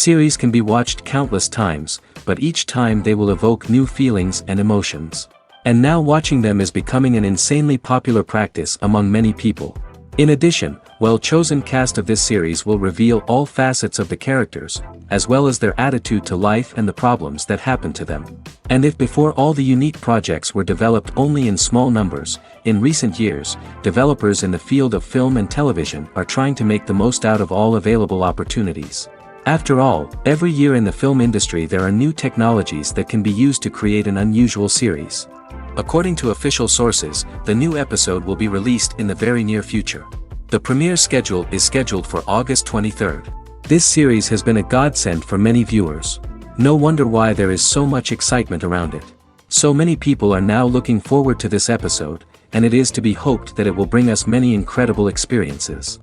Series can be watched countless times, but each time they will evoke new feelings and emotions. And now watching them is becoming an insanely popular practice among many people. In addition, well-chosen cast of this series will reveal all facets of the characters, as well as their attitude to life and the problems that happen to them. And if before all the unique projects were developed only in small numbers, in recent years, developers in the field of film and television are trying to make the most out of all available opportunities. After all, every year in the film industry there are new technologies that can be used to create an unusual series. According to official sources, the new episode will be released in the very near future. The premiere schedule is scheduled for August 23rd. This series has been a godsend for many viewers. No wonder why there is so much excitement around it. So many people are now looking forward to this episode, and it is to be hoped that it will bring us many incredible experiences.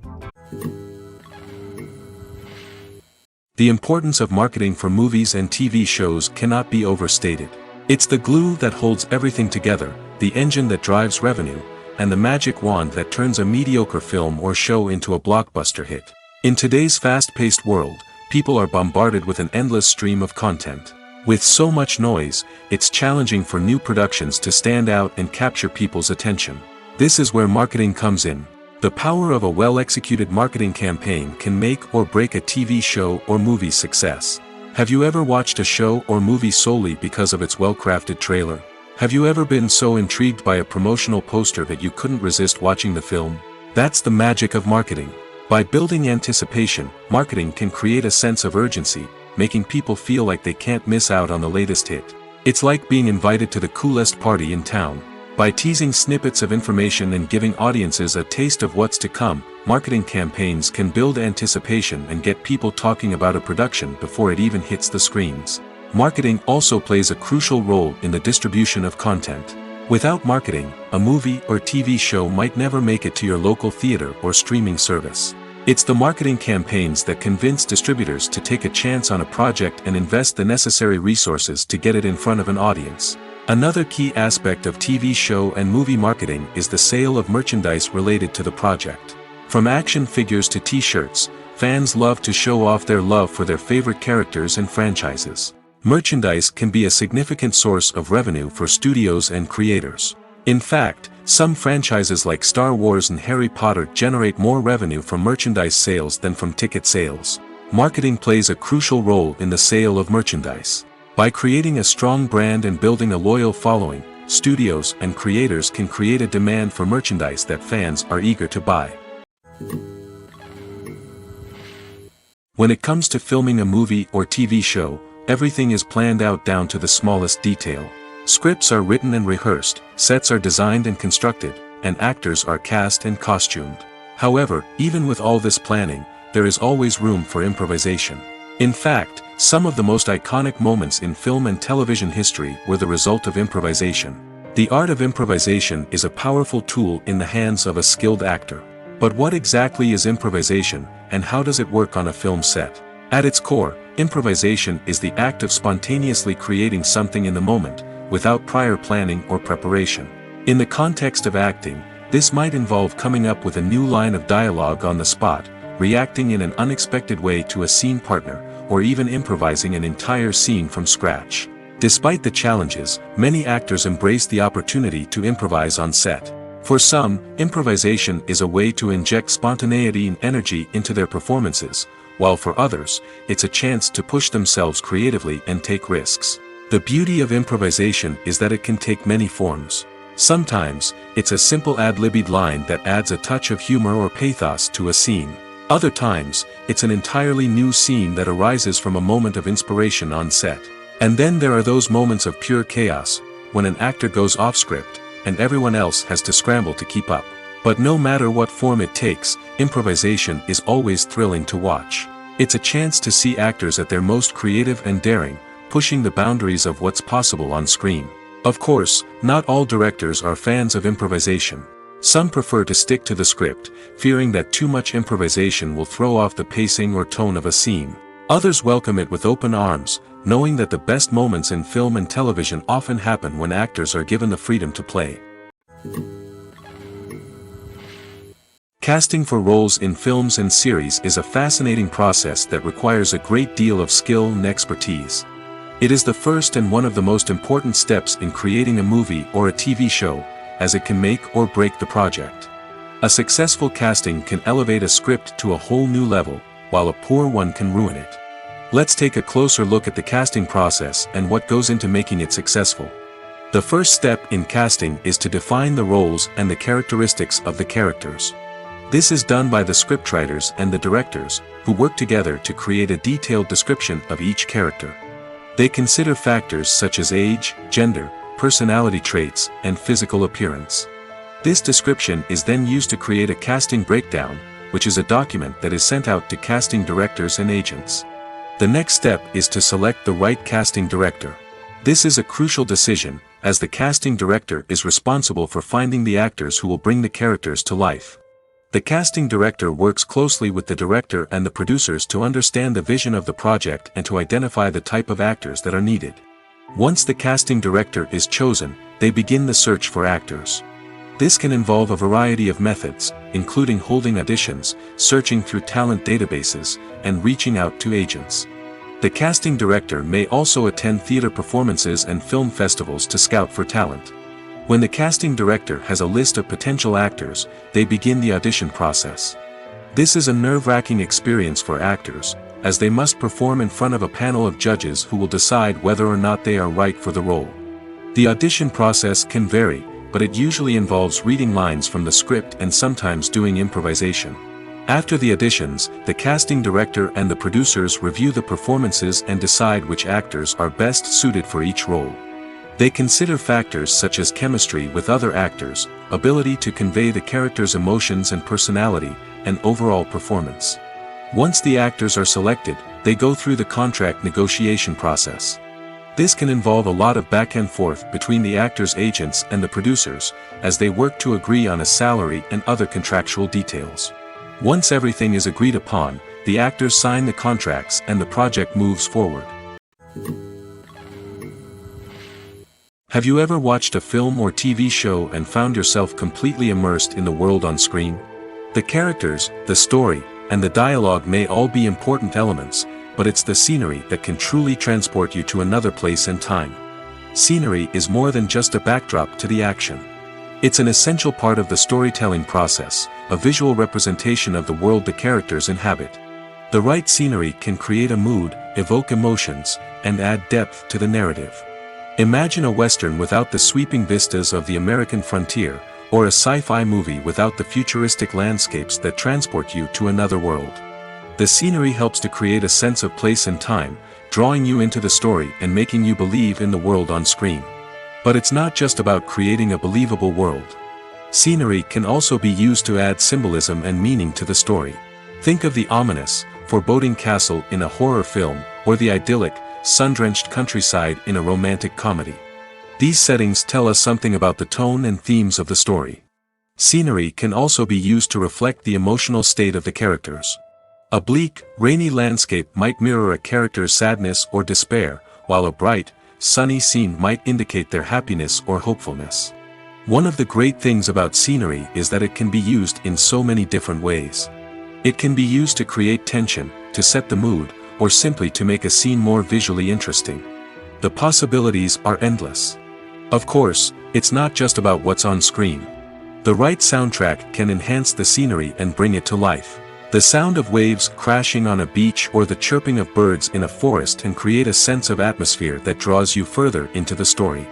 The importance of marketing for movies and TV shows cannot be overstated. It's the glue that holds everything together, the engine that drives revenue, and the magic wand that turns a mediocre film or show into a blockbuster hit. In today's fast-paced world, people are bombarded with an endless stream of content. With so much noise, it's challenging for new productions to stand out and capture people's attention. This is where marketing comes in. The power of a well-executed marketing campaign can make or break a TV show or movie's success. Have you ever watched a show or movie solely because of its well-crafted trailer? Have you ever been so intrigued by a promotional poster that you couldn't resist watching the film? That's the magic of marketing. By building anticipation, marketing can create a sense of urgency, making people feel like they can't miss out on the latest hit. It's like being invited to the coolest party in town. By teasing snippets of information and giving audiences a taste of what's to come, marketing campaigns can build anticipation and get people talking about a production before it even hits the screens. Marketing also plays a crucial role in the distribution of content. Without marketing, a movie or TV show might never make it to your local theater or streaming service. It's the marketing campaigns that convince distributors to take a chance on a project and invest the necessary resources to get it in front of an audience. Another key aspect of TV show and movie marketing is the sale of merchandise related to the project. From action figures to t-shirts, fans love to show off their love for their favorite characters and franchises. Merchandise can be a significant source of revenue for studios and creators. In fact, some franchises like Star Wars and Harry Potter generate more revenue from merchandise sales than from ticket sales. Marketing plays a crucial role in the sale of merchandise. By creating a strong brand and building a loyal following, studios and creators can create a demand for merchandise that fans are eager to buy. When it comes to filming a movie or TV show, everything is planned out down to the smallest detail. Scripts are written and rehearsed, sets are designed and constructed, and actors are cast and costumed. However, even with all this planning, there is always room for improvisation. In fact, some of the most iconic moments in film and television history were the result of improvisation. The art of improvisation is a powerful tool in the hands of a skilled actor. But what exactly is improvisation, and how does it work on a film set? At its core, improvisation is the act of spontaneously creating something in the moment, without prior planning or preparation. In the context of acting, this might involve coming up with a new line of dialogue on the spot, reacting in an unexpected way to a scene partner, or even improvising an entire scene from scratch. Despite the challenges, many actors embrace the opportunity to improvise on set. For some, improvisation is a way to inject spontaneity and energy into their performances, while for others, it's a chance to push themselves creatively and take risks. The beauty of improvisation is that it can take many forms. Sometimes, it's a simple ad-libbed line that adds a touch of humor or pathos to a scene. Other times, it's an entirely new scene that arises from a moment of inspiration on set. And then there are those moments of pure chaos, when an actor goes off script, and everyone else has to scramble to keep up. But no matter what form it takes, improvisation is always thrilling to watch. It's a chance to see actors at their most creative and daring, pushing the boundaries of what's possible on screen. Of course, not all directors are fans of improvisation. Some prefer to stick to the script, fearing that too much improvisation will throw off the pacing or tone of a scene. Others welcome it with open arms, knowing that the best moments in film and television often happen when actors are given the freedom to play. Casting for roles in films and series is a fascinating process that requires a great deal of skill and expertise. It is the first and one of the most important steps in creating a movie or a TV show, as it can make or break the project. A successful casting can elevate a script to a whole new level, while a poor one can ruin it. Let's take a closer look at the casting process and what goes into making it successful. The first step in casting is to define the roles and the characteristics of the characters. This is done by the scriptwriters and the directors, who work together to create a detailed description of each character. They consider factors such as age, gender, personality traits, and physical appearance. This description is then used to create a casting breakdown, which is a document that is sent out to casting directors and agents. The next step is to select the right casting director. This is a crucial decision, as the casting director is responsible for finding the actors who will bring the characters to life. The casting director works closely with the director and the producers to understand the vision of the project and to identify the type of actors that are needed. Once the casting director is chosen, they begin the search for actors. This can involve a variety of methods, including holding auditions, searching through talent databases, and reaching out to agents. The casting director may also attend theater performances and film festivals to scout for talent. When the casting director has a list of potential actors, they begin the audition process. This is a nerve-wracking experience for actors, as they must perform in front of a panel of judges who will decide whether or not they are right for the role. The audition process can vary, but it usually involves reading lines from the script and sometimes doing improvisation. After the auditions, the casting director and the producers review the performances and decide which actors are best suited for each role. They consider factors such as chemistry with other actors, ability to convey the character's emotions and personality, and overall performance. Once the actors are selected, they go through the contract negotiation process. This can involve a lot of back and forth between the actors' agents and the producers, as they work to agree on a salary and other contractual details. Once everything is agreed upon, the actors sign the contracts and the project moves forward. Have you ever watched a film or TV show and found yourself completely immersed in the world on screen? The characters, the story, and the dialogue may all be important elements, but it's the scenery that can truly transport you to another place and time. Scenery is more than just a backdrop to the action. It's an essential part of the storytelling process, a visual representation of the world the characters inhabit. The right scenery can create a mood, evoke emotions, and add depth to the narrative. Imagine a Western without the sweeping vistas of the American frontier, or a sci-fi movie without the futuristic landscapes that transport you to another world. The scenery helps to create a sense of place and time, drawing you into the story and making you believe in the world on screen. But it's not just about creating a believable world. Scenery can also be used to add symbolism and meaning to the story. Think of the ominous, foreboding castle in a horror film, or the idyllic, sun-drenched countryside in a romantic comedy. These settings tell us something about the tone and themes of the story. Scenery can also be used to reflect the emotional state of the characters. A bleak, rainy landscape might mirror a character's sadness or despair, while a bright, sunny scene might indicate their happiness or hopefulness. One of the great things about scenery is that it can be used in so many different ways. It can be used to create tension, to set the mood, or simply to make a scene more visually interesting. The possibilities are endless. Of course, it's not just about what's on screen. The right soundtrack can enhance the scenery and bring it to life. The sound of waves crashing on a beach or the chirping of birds in a forest can create a sense of atmosphere that draws you further into the story.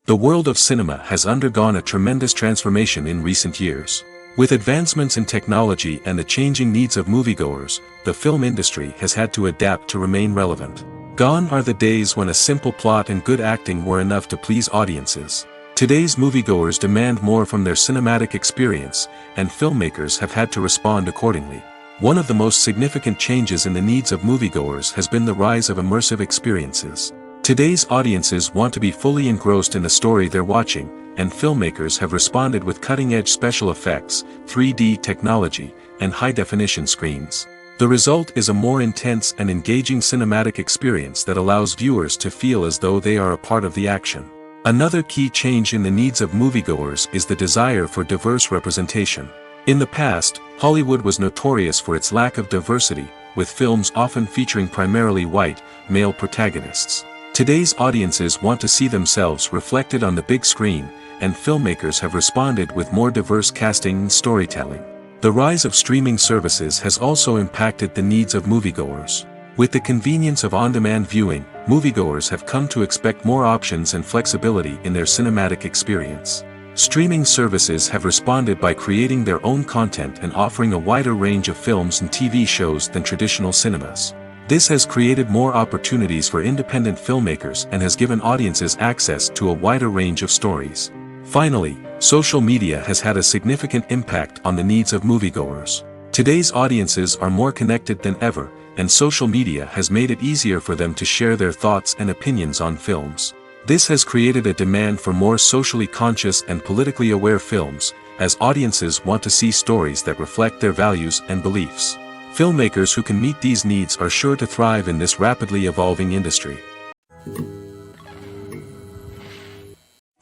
The world of cinema has undergone a tremendous transformation in recent years. With advancements in technology and the changing needs of moviegoers, the film industry has had to adapt to remain relevant. Gone are the days when a simple plot and good acting were enough to please audiences. Today's moviegoers demand more from their cinematic experience, and filmmakers have had to respond accordingly. One of the most significant changes in the needs of moviegoers has been the rise of immersive experiences. Today's audiences want to be fully engrossed in the story they're watching, and filmmakers have responded with cutting-edge special effects, 3D technology, and high-definition screens. The result is a more intense and engaging cinematic experience that allows viewers to feel as though they are a part of the action. Another key change in the needs of moviegoers is the desire for diverse representation. In the past, Hollywood was notorious for its lack of diversity, with films often featuring primarily white, male protagonists. Today's audiences want to see themselves reflected on the big screen, and filmmakers have responded with more diverse casting and storytelling. The rise of streaming services has also impacted the needs of moviegoers. With the convenience of on-demand viewing, moviegoers have come to expect more options and flexibility in their cinematic experience. Streaming services have responded by creating their own content and offering a wider range of films and TV shows than traditional cinemas. This has created more opportunities for independent filmmakers and has given audiences access to a wider range of stories. Finally, social media has had a significant impact on the needs of moviegoers. Today's audiences are more connected than ever, and social media has made it easier for them to share their thoughts and opinions on films. This has created a demand for more socially conscious and politically aware films, as audiences want to see stories that reflect their values and beliefs. Filmmakers who can meet these needs are sure to thrive in this rapidly evolving industry.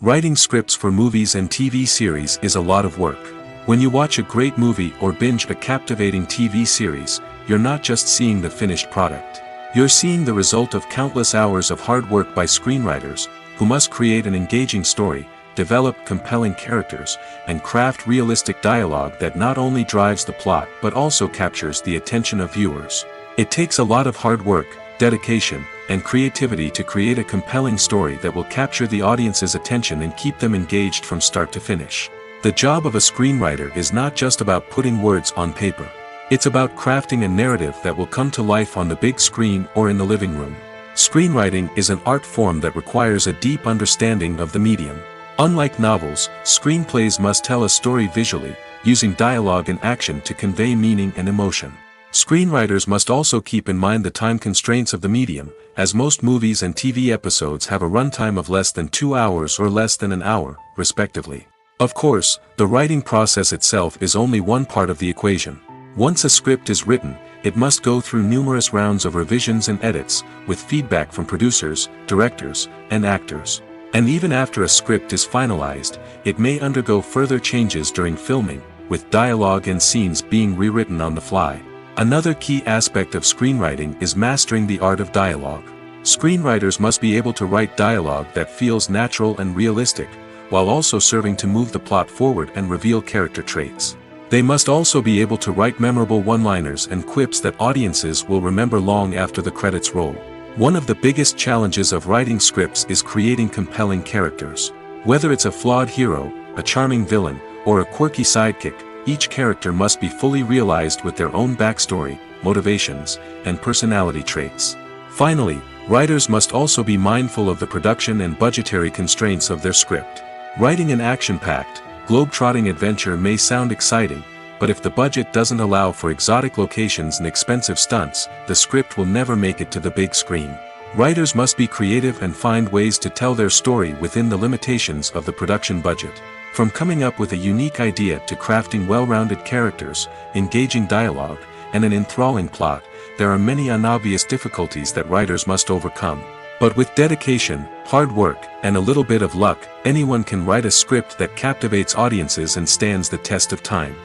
Writing scripts for movies and TV series is a lot of work. When you watch a great movie or binge a captivating TV series, you're not just seeing the finished product. You're seeing the result of countless hours of hard work by screenwriters, who must create an engaging story, develop compelling characters, and craft realistic dialogue that not only drives the plot but also captures the attention of viewers. It takes a lot of hard work, dedication, and creativity to create a compelling story that will capture the audience's attention and keep them engaged from start to finish. The job of a screenwriter is not just about putting words on paper. It's about crafting a narrative that will come to life on the big screen or in the living room. Screenwriting is an art form that requires a deep understanding of the medium. Unlike novels, screenplays must tell a story visually, using dialogue and action to convey meaning and emotion. Screenwriters must also keep in mind the time constraints of the medium, as most movies and TV episodes have a runtime of less than 2 hours or less than an hour, respectively. Of course, the writing process itself is only one part of the equation. Once a script is written, it must go through numerous rounds of revisions and edits, with feedback from producers, directors, and actors. And even after a script is finalized, it may undergo further changes during filming, with dialogue and scenes being rewritten on the fly. Another key aspect of screenwriting is mastering the art of dialogue. Screenwriters must be able to write dialogue that feels natural and realistic, while also serving to move the plot forward and reveal character traits. They must also be able to write memorable one-liners and quips that audiences will remember long after the credits roll. One of the biggest challenges of writing scripts is creating compelling characters. Whether it's a flawed hero, a charming villain, or a quirky sidekick, each character must be fully realized with their own backstory, motivations, and personality traits. Finally, writers must also be mindful of the production and budgetary constraints of their script. Writing an action-packed, globe-trotting adventure may sound exciting, but if the budget doesn't allow for exotic locations and expensive stunts, the script will never make it to the big screen. Writers must be creative and find ways to tell their story within the limitations of the production budget. From coming up with a unique idea to crafting well-rounded characters, engaging dialogue, and an enthralling plot, there are many unobvious difficulties that writers must overcome. But with dedication, hard work, and a little bit of luck, anyone can write a script that captivates audiences and stands the test of time.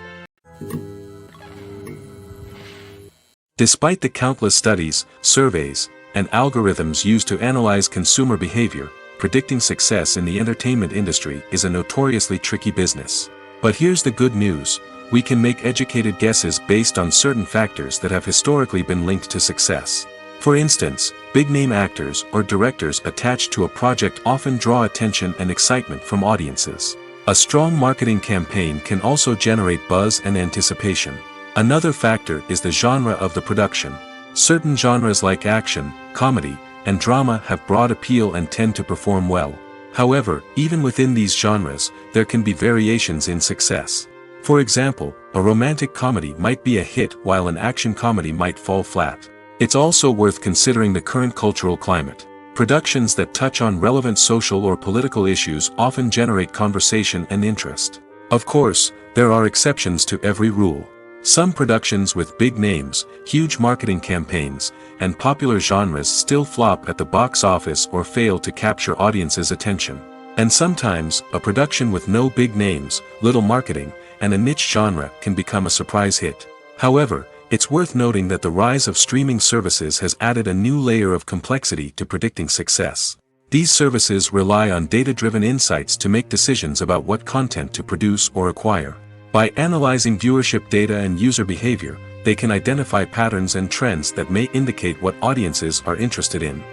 Despite the countless studies, surveys, and algorithms used to analyze consumer behavior, predicting success in the entertainment industry is a notoriously tricky business. But here's the good news: we can make educated guesses based on certain factors that have historically been linked to success. For instance, big-name actors or directors attached to a project often draw attention and excitement from audiences. A strong marketing campaign can also generate buzz and anticipation. Another factor is the genre of the production. Certain genres like action, comedy, and drama have broad appeal and tend to perform well. However, even within these genres, there can be variations in success. For example, a romantic comedy might be a hit while an action comedy might fall flat. It's also worth considering the current cultural climate. Productions that touch on relevant social or political issues often generate conversation and interest. Of course, there are exceptions to every rule. Some productions with big names, huge marketing campaigns, and popular genres still flop at the box office or fail to capture audiences' attention. And sometimes, a production with no big names, little marketing, and a niche genre can become a surprise hit. However, it's worth noting that the rise of streaming services has added a new layer of complexity to predicting success. These services rely on data-driven insights to make decisions about what content to produce or acquire. By analyzing viewership data and user behavior, they can identify patterns and trends that may indicate what audiences are interested in.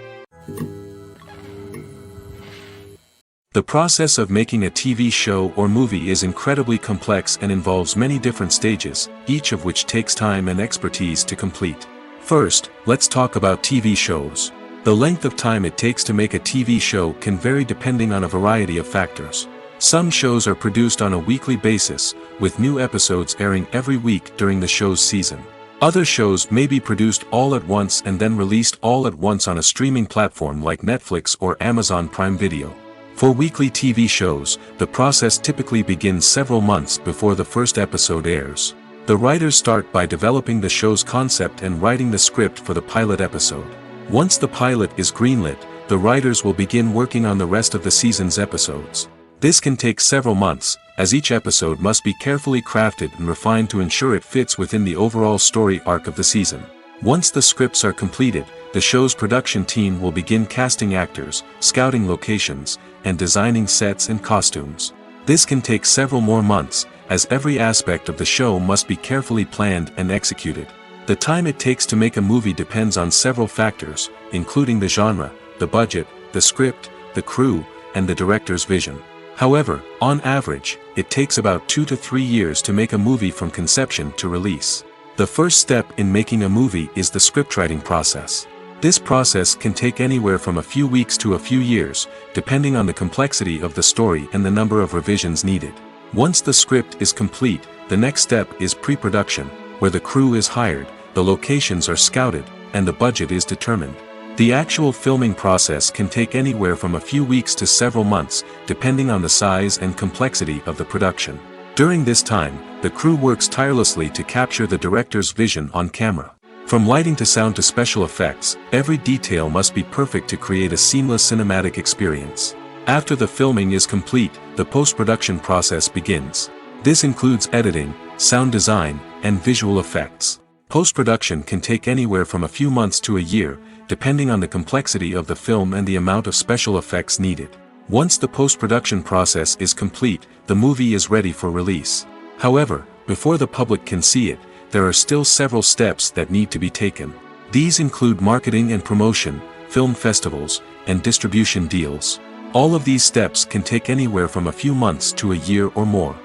The process of making a TV show or movie is incredibly complex and involves many different stages, each of which takes time and expertise to complete. First, let's talk about TV shows. The length of time it takes to make a TV show can vary depending on a variety of factors. Some shows are produced on a weekly basis, with new episodes airing every week during the show's season. Other shows may be produced all at once and then released all at once on a streaming platform like Netflix or Amazon Prime Video. For weekly TV shows, the process typically begins several months before the first episode airs. The writers start by developing the show's concept and writing the script for the pilot episode. Once the pilot is greenlit, the writers will begin working on the rest of the season's episodes. This can take several months, as each episode must be carefully crafted and refined to ensure it fits within the overall story arc of the season. Once the scripts are completed, the show's production team will begin casting actors, scouting locations, and designing sets and costumes. This can take several more months, as every aspect of the show must be carefully planned and executed. The time it takes to make a movie depends on several factors, including the genre, the budget, the script, the crew, and the director's vision. However, on average, it takes about 2 to 3 years to make a movie from conception to release. The first step in making a movie is the scriptwriting process. This process can take anywhere from a few weeks to a few years, depending on the complexity of the story and the number of revisions needed. Once the script is complete, the next step is pre-production, where the crew is hired, the locations are scouted, and the budget is determined. The actual filming process can take anywhere from a few weeks to several months, depending on the size and complexity of the production. During this time, the crew works tirelessly to capture the director's vision on camera. From lighting to sound to special effects, every detail must be perfect to create a seamless cinematic experience. After the filming is complete, the post-production process begins. This includes editing, sound design, and visual effects. Post-production can take anywhere from a few months to a year, depending on the complexity of the film and the amount of special effects needed. Once the post-production process is complete, the movie is ready for release. However, before the public can see it, there are still several steps that need to be taken. These include marketing and promotion, film festivals, and distribution deals. All of these steps can take anywhere from a few months to a year or more.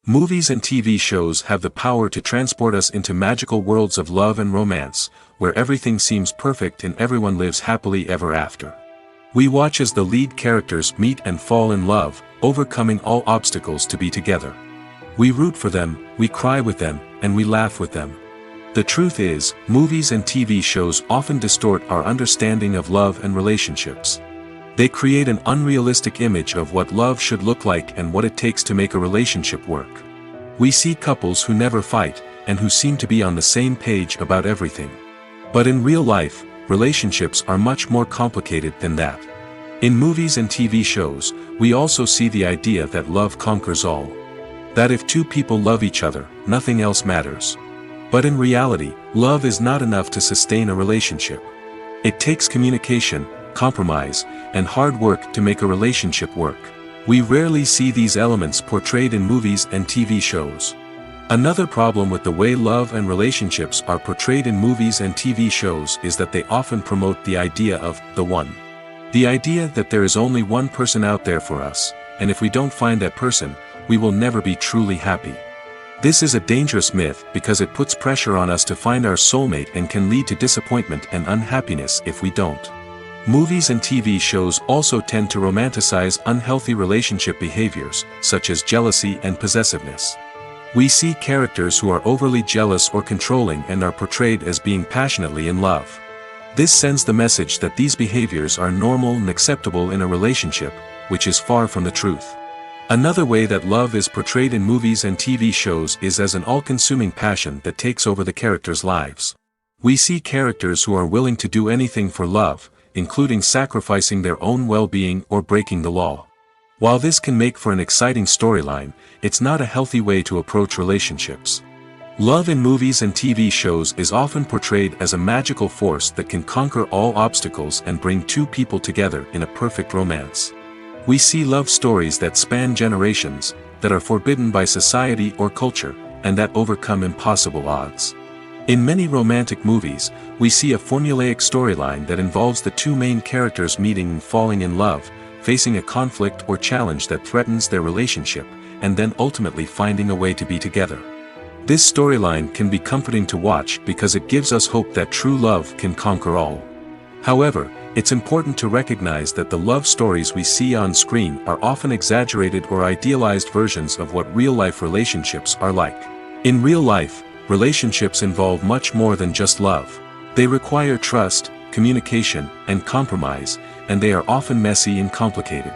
Movies and TV shows have the power to transport us into magical worlds of love and romance, where everything seems perfect and everyone lives happily ever after. We watch as the lead characters meet and fall in love, overcoming all obstacles to be together. We root for them, we cry with them, and we laugh with them. The truth is, movies and TV shows often distort our understanding of love and relationships. They create an unrealistic image of what love should look like and what it takes to make a relationship work. We see couples who never fight, and who seem to be on the same page about everything. But in real life, relationships are much more complicated than that. In movies and TV shows, we also see the idea that love conquers all. That if two people love each other, nothing else matters. But in reality, love is not enough to sustain a relationship. It takes communication, compromise, and hard work to make a relationship work. We rarely see these elements portrayed in movies and TV shows. Another problem with the way love and relationships are portrayed in movies and TV shows is that they often promote the idea of the one. The idea that there is only one person out there for us, and if we don't find that person, we will never be truly happy. This is a dangerous myth because it puts pressure on us to find our soulmate and can lead to disappointment and unhappiness if we don't. Movies and TV shows also tend to romanticize unhealthy relationship behaviors, such as jealousy and possessiveness. We see characters who are overly jealous or controlling and are portrayed as being passionately in love. This sends the message that these behaviors are normal and acceptable in a relationship, which is far from the truth. Another way that love is portrayed in movies and TV shows is as an all-consuming passion that takes over the characters' lives. We see characters who are willing to do anything for love, including sacrificing their own well-being or breaking the law. While this can make for an exciting storyline, it's not a healthy way to approach relationships. Love in movies and TV shows is often portrayed as a magical force that can conquer all obstacles and bring two people together in a perfect romance. We see love stories that span generations, that are forbidden by society or culture, and that overcome impossible odds. In many romantic movies, we see a formulaic storyline that involves the two main characters meeting and falling in love, facing a conflict or challenge that threatens their relationship, and then ultimately finding a way to be together. This storyline can be comforting to watch because it gives us hope that true love can conquer all. However, it's important to recognize that the love stories we see on screen are often exaggerated or idealized versions of what real-life relationships are like. In real life, relationships involve much more than just love. They require trust, communication, and compromise, and they are often messy and complicated.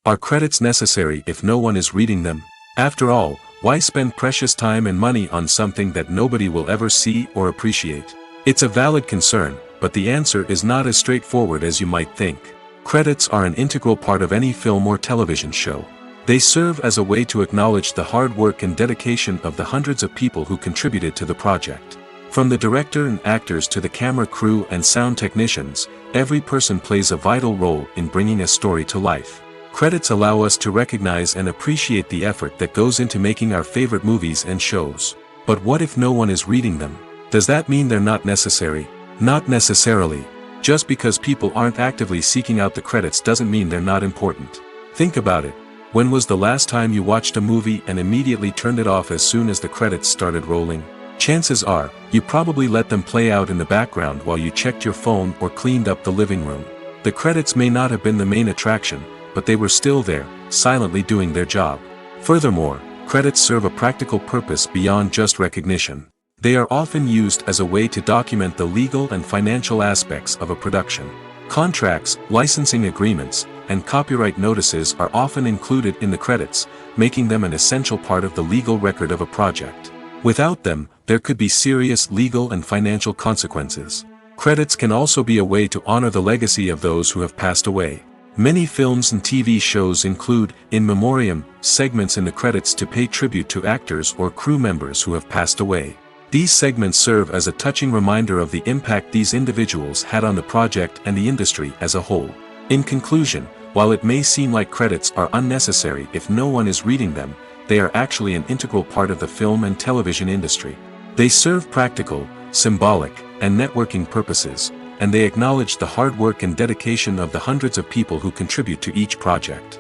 Are credits necessary if no one is reading them? After all, why spend precious time and money on something that nobody will ever see or appreciate? It's a valid concern, but the answer is not as straightforward as you might think. Credits are an integral part of any film or television show. They serve as a way to acknowledge the hard work and dedication of the hundreds of people who contributed to the project. From the director and actors to the camera crew and sound technicians, every person plays a vital role in bringing a story to life. Credits allow us to recognize and appreciate the effort that goes into making our favorite movies and shows. But what if no one is reading them? Does that mean they're not necessary? Not necessarily. Just because people aren't actively seeking out the credits doesn't mean they're not important. Think about it. When was the last time you watched a movie and immediately turned it off as soon as the credits started rolling? Chances are, you probably let them play out in the background while you checked your phone or cleaned up the living room. The credits may not have been the main attraction, but they were still there, silently doing their job. Furthermore, credits serve a practical purpose beyond just recognition. They are often used as a way to document the legal and financial aspects of a production. Contracts, licensing agreements, and copyright notices are often included in the credits, making them an essential part of the legal record of a project. Without them, there could be serious legal and financial consequences. Credits can also be a way to honor the legacy of those who have passed away. Many films and TV shows include, in memoriam, segments in the credits to pay tribute to actors or crew members who have passed away. These segments serve as a touching reminder of the impact these individuals had on the project and the industry as a whole. In conclusion, while it may seem like credits are unnecessary if no one is reading them, they are actually an integral part of the film and television industry. They serve practical, symbolic, and networking purposes, and they acknowledge the hard work and dedication of the hundreds of people who contribute to each project.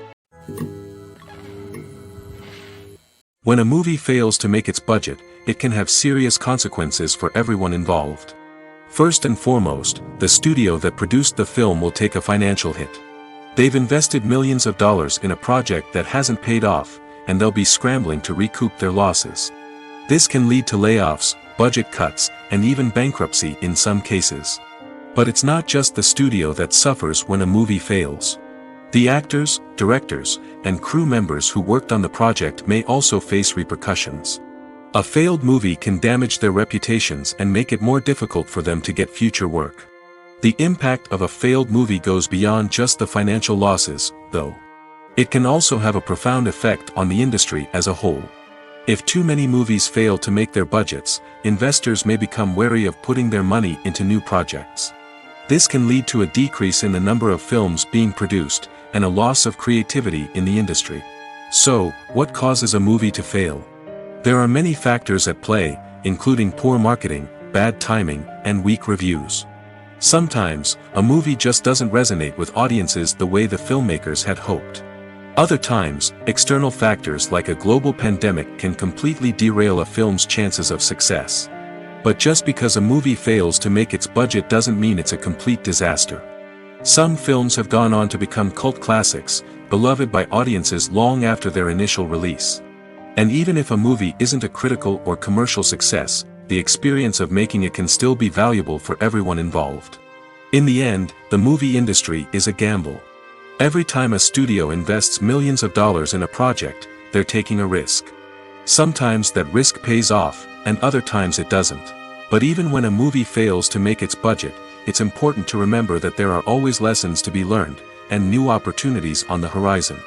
When a movie fails to make its budget, it can have serious consequences for everyone involved. First and foremost, the studio that produced the film will take a financial hit. They've invested millions of dollars in a project that hasn't paid off, and they'll be scrambling to recoup their losses. This can lead to layoffs, budget cuts, and even bankruptcy in some cases. But it's not just the studio that suffers when a movie fails. The actors, directors, and crew members who worked on the project may also face repercussions. A failed movie can damage their reputations and make it more difficult for them to get future work. The impact of a failed movie goes beyond just the financial losses, though. It can also have a profound effect on the industry as a whole. If too many movies fail to make their budgets, investors may become wary of putting their money into new projects. This can lead to a decrease in the number of films being produced, and a loss of creativity in the industry. So, what causes a movie to fail? There are many factors at play, including poor marketing, bad timing, and weak reviews. Sometimes, a movie just doesn't resonate with audiences the way the filmmakers had hoped. Other times, external factors like a global pandemic can completely derail a film's chances of success. But just because a movie fails to make its budget doesn't mean it's a complete disaster. Some films have gone on to become cult classics, beloved by audiences long after their initial release. And even if a movie isn't a critical or commercial success, the experience of making it can still be valuable for everyone involved. In the end, the movie industry is a gamble. Every time a studio invests millions of dollars in a project, they're taking a risk. Sometimes that risk pays off, and other times it doesn't. But even when a movie fails to make its budget, it's important to remember that there are always lessons to be learned, and new opportunities on the horizon.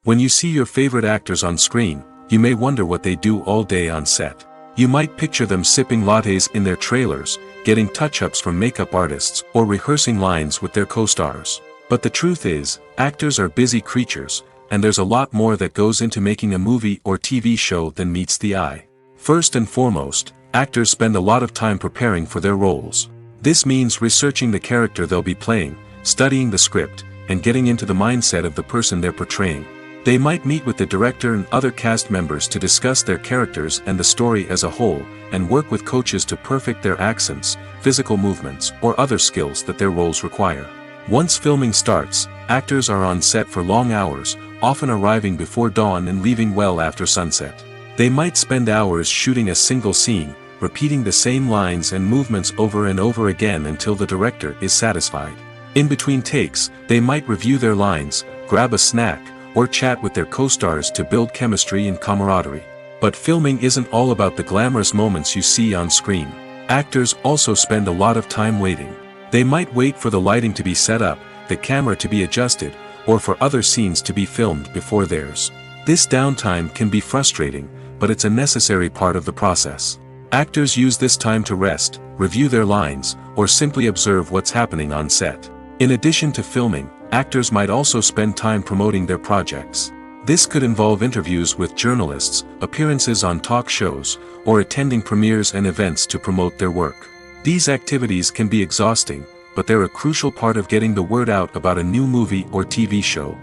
When you see your favorite actors on screen, you may wonder what they do all day on set. You might picture them sipping lattes in their trailers, getting touch-ups from makeup artists, or rehearsing lines with their co-stars. But the truth is, actors are busy creatures, and there's a lot more that goes into making a movie or TV show than meets the eye. First and foremost, actors spend a lot of time preparing for their roles. This means researching the character they'll be playing, studying the script, and getting into the mindset of the person they're portraying. They might meet with the director and other cast members to discuss their characters and the story as a whole, and work with coaches to perfect their accents, physical movements, or other skills that their roles require. Once filming starts, actors are on set for long hours, often arriving before dawn and leaving well after sunset. They might spend hours shooting a single scene, repeating the same lines and movements over and over again until the director is satisfied. In between takes, they might review their lines, grab a snack, or chat with their co-stars to build chemistry and camaraderie. But filming isn't all about the glamorous moments you see on screen. Actors also spend a lot of time waiting. They might wait for the lighting to be set up, the camera to be adjusted, or for other scenes to be filmed before theirs. This downtime can be frustrating, but it's a necessary part of the process. Actors use this time to rest, review their lines, or simply observe what's happening on set. In addition to filming, actors might also spend time promoting their projects. This could involve interviews with journalists, appearances on talk shows, or attending premieres and events to promote their work. These activities can be exhausting, but they're a crucial part of getting the word out about a new movie or TV show.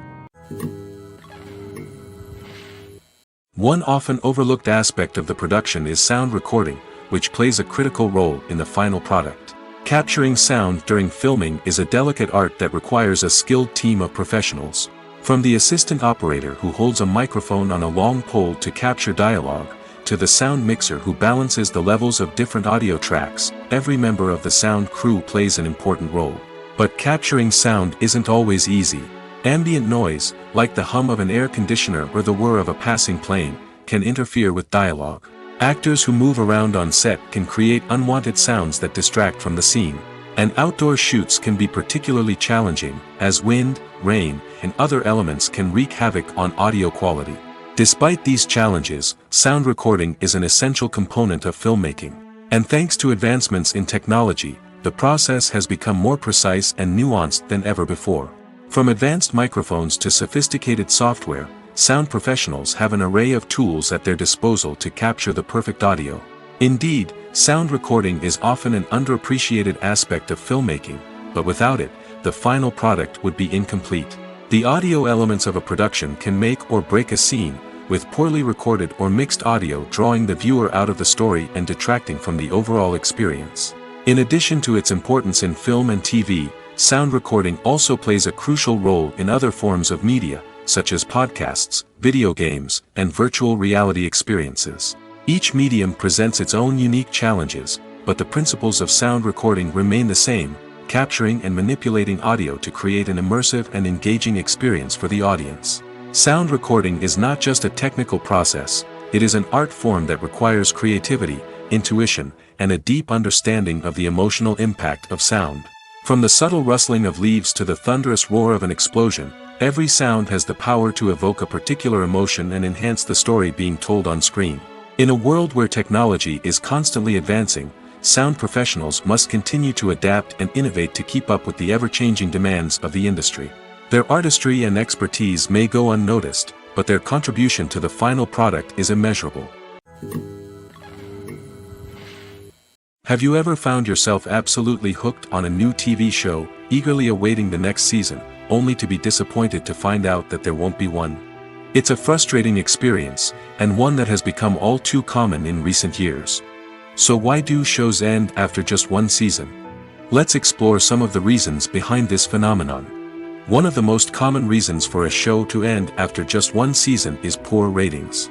One often overlooked aspect of the production is sound recording, which plays a critical role in the final product. Capturing sound during filming is a delicate art that requires a skilled team of professionals. From the assistant operator who holds a microphone on a long pole to capture dialogue, to the sound mixer who balances the levels of different audio tracks, every member of the sound crew plays an important role. But capturing sound isn't always easy. Ambient noise, like the hum of an air conditioner or the whir of a passing plane, can interfere with dialogue. Actors who move around on set can create unwanted sounds that distract from the scene. And outdoor shoots can be particularly challenging, as wind, rain, and other elements can wreak havoc on audio quality. Despite these challenges, sound recording is an essential component of filmmaking. And thanks to advancements in technology, the process has become more precise and nuanced than ever before. From advanced microphones to sophisticated software, sound professionals have an array of tools at their disposal to capture the perfect audio. Indeed, sound recording is often an underappreciated aspect of filmmaking, but without it, the final product would be incomplete. The audio elements of a production can make or break a scene, with poorly recorded or mixed audio drawing the viewer out of the story and detracting from the overall experience. In addition to its importance in film and TV, sound recording also plays a crucial role in other forms of media, such as podcasts, video games, and virtual reality experiences. Each medium presents its own unique challenges, but the principles of sound recording remain the same, capturing and manipulating audio to create an immersive and engaging experience for the audience. Sound recording is not just a technical process, it is an art form that requires creativity, intuition, and a deep understanding of the emotional impact of sound. From the subtle rustling of leaves to the thunderous roar of an explosion, every sound has the power to evoke a particular emotion and enhance the story being told on screen. In a world where technology is constantly advancing, sound professionals must continue to adapt and innovate to keep up with the ever-changing demands of the industry. Their artistry and expertise may go unnoticed, but their contribution to the final product is immeasurable. Have you ever found yourself absolutely hooked on a new TV show, eagerly awaiting the next season, only to be disappointed to find out that there won't be one? It's a frustrating experience, and one that has become all too common in recent years. So why do shows end after just one season? Let's explore some of the reasons behind this phenomenon. One of the most common reasons for a show to end after just one season is poor ratings.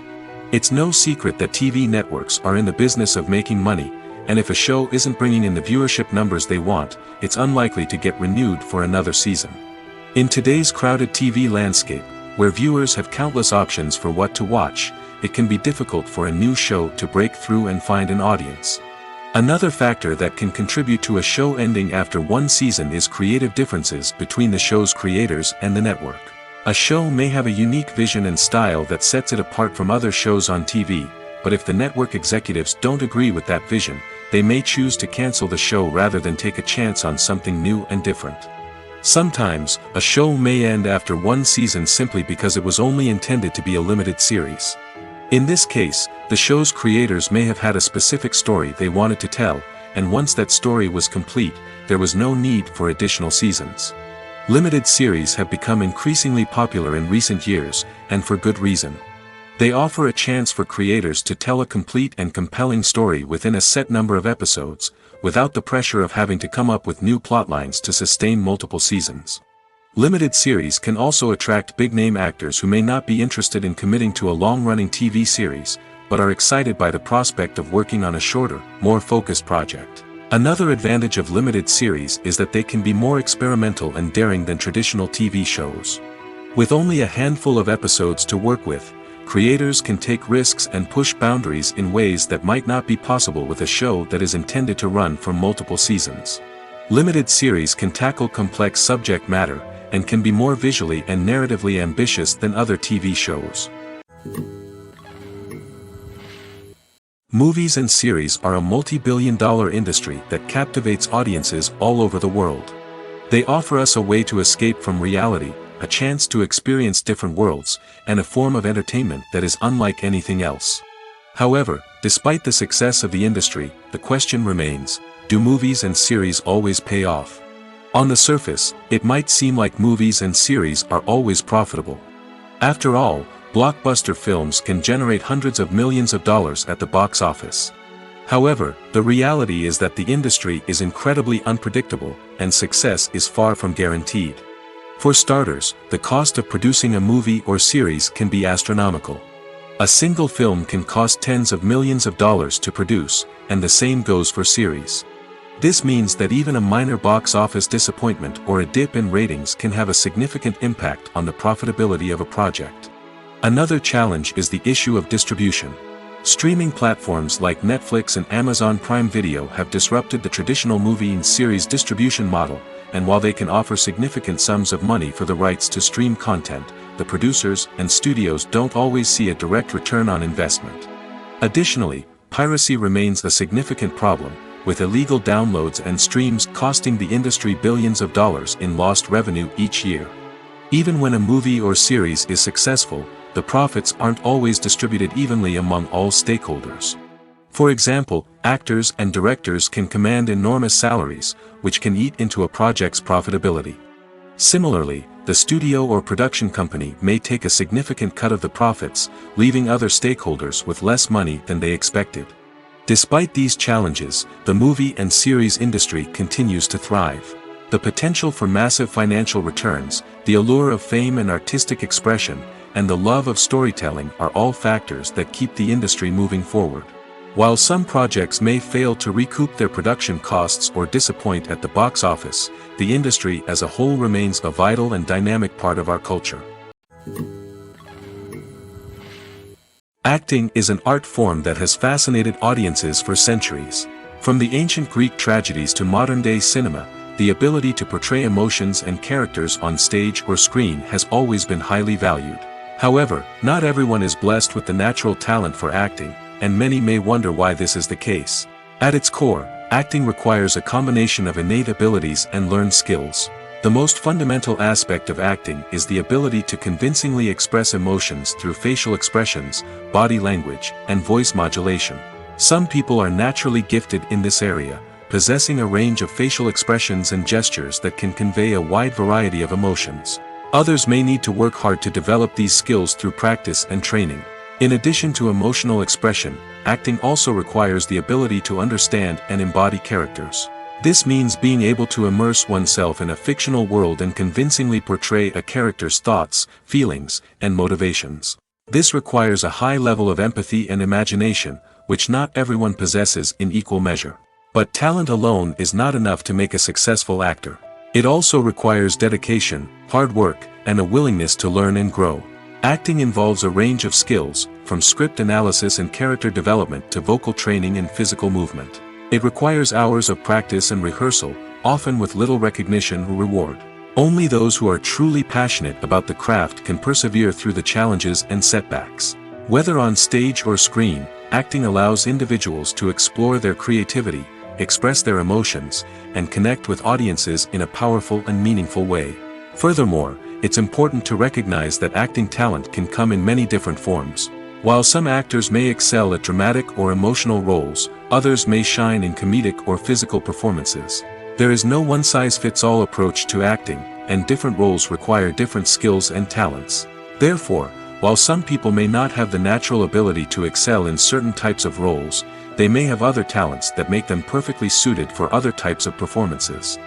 It's no secret that TV networks are in the business of making money, and if a show isn't bringing in the viewership numbers they want, it's unlikely to get renewed for another season. In today's crowded TV landscape, where viewers have countless options for what to watch, it can be difficult for a new show to break through and find an audience. Another factor that can contribute to a show ending after one season is creative differences between the show's creators and the network. A show may have a unique vision and style that sets it apart from other shows on TV, but if the network executives don't agree with that vision, they may choose to cancel the show rather than take a chance on something new and different. Sometimes, a show may end after one season simply because it was only intended to be a limited series. In this case, the show's creators may have had a specific story they wanted to tell, and once that story was complete, there was no need for additional seasons. Limited series have become increasingly popular in recent years, and for good reason. They offer a chance for creators to tell a complete and compelling story within a set number of episodes, without the pressure of having to come up with new plotlines to sustain multiple seasons. Limited series can also attract big-name actors who may not be interested in committing to a long-running TV series, but are excited by the prospect of working on a shorter, more focused project. Another advantage of limited series is that they can be more experimental and daring than traditional TV shows. With only a handful of episodes to work with, creators can take risks and push boundaries in ways that might not be possible with a show that is intended to run for multiple seasons. Limited series can tackle complex subject matter, and can be more visually and narratively ambitious than other TV shows. Movies and series are a multi-billion-dollar industry that captivates audiences all over the world. They offer us a way to escape from reality, a chance to experience different worlds, and a form of entertainment that is unlike anything else. However, despite the success of the industry, the question remains, do movies and series always pay off? On the surface, it might seem like movies and series are always profitable. After all, blockbuster films can generate hundreds of millions of dollars at the box office. However, the reality is that the industry is incredibly unpredictable, and success is far from guaranteed. For starters, the cost of producing a movie or series can be astronomical. A single film can cost tens of millions of dollars to produce, and the same goes for series. This means that even a minor box office disappointment or a dip in ratings can have a significant impact on the profitability of a project. Another challenge is the issue of distribution. Streaming platforms like Netflix and Amazon Prime Video have disrupted the traditional movie and series distribution model, and while they can offer significant sums of money for the rights to stream content, the producers and studios don't always see a direct return on investment. Additionally, piracy remains a significant problem, with illegal downloads and streams costing the industry billions of dollars in lost revenue each year. Even when a movie or series is successful, the profits aren't always distributed evenly among all stakeholders. For example, actors and directors can command enormous salaries, which can eat into a project's profitability. Similarly, the studio or production company may take a significant cut of the profits, leaving other stakeholders with less money than they expected. Despite these challenges, the movie and series industry continues to thrive. The potential for massive financial returns, the allure of fame and artistic expression, and the love of storytelling are all factors that keep the industry moving forward. While some projects may fail to recoup their production costs or disappoint at the box office, the industry as a whole remains a vital and dynamic part of our culture. Acting is an art form that has fascinated audiences for centuries. From the ancient Greek tragedies to modern-day cinema, the ability to portray emotions and characters on stage or screen has always been highly valued. However, not everyone is blessed with the natural talent for acting, and many may wonder why this is the case. At its core, acting requires a combination of innate abilities and learned skills. The most fundamental aspect of acting is the ability to convincingly express emotions through facial expressions, body language, and voice modulation. Some people are naturally gifted in this area, possessing a range of facial expressions and gestures that can convey a wide variety of emotions. Others may need to work hard to develop these skills through practice and training. In addition to emotional expression, acting also requires the ability to understand and embody characters. This means being able to immerse oneself in a fictional world and convincingly portray a character's thoughts, feelings, and motivations. This requires a high level of empathy and imagination, which not everyone possesses in equal measure. But talent alone is not enough to make a successful actor. It also requires dedication, hard work, and a willingness to learn and grow. Acting involves a range of skills, from script analysis and character development to vocal training and physical movement. It requires hours of practice and rehearsal, often with little recognition or reward. Only those who are truly passionate about the craft can persevere through the challenges and setbacks. Whether on stage or screen, acting allows individuals to explore their creativity, express their emotions, and connect with audiences in a powerful and meaningful way. Furthermore, it's important to recognize that acting talent can come in many different forms. While some actors may excel at dramatic or emotional roles, others may shine in comedic or physical performances. There is no one-size-fits-all approach to acting, and different roles require different skills and talents. Therefore, while some people may not have the natural ability to excel in certain types of roles, they may have other talents that make them perfectly suited for other types of performances.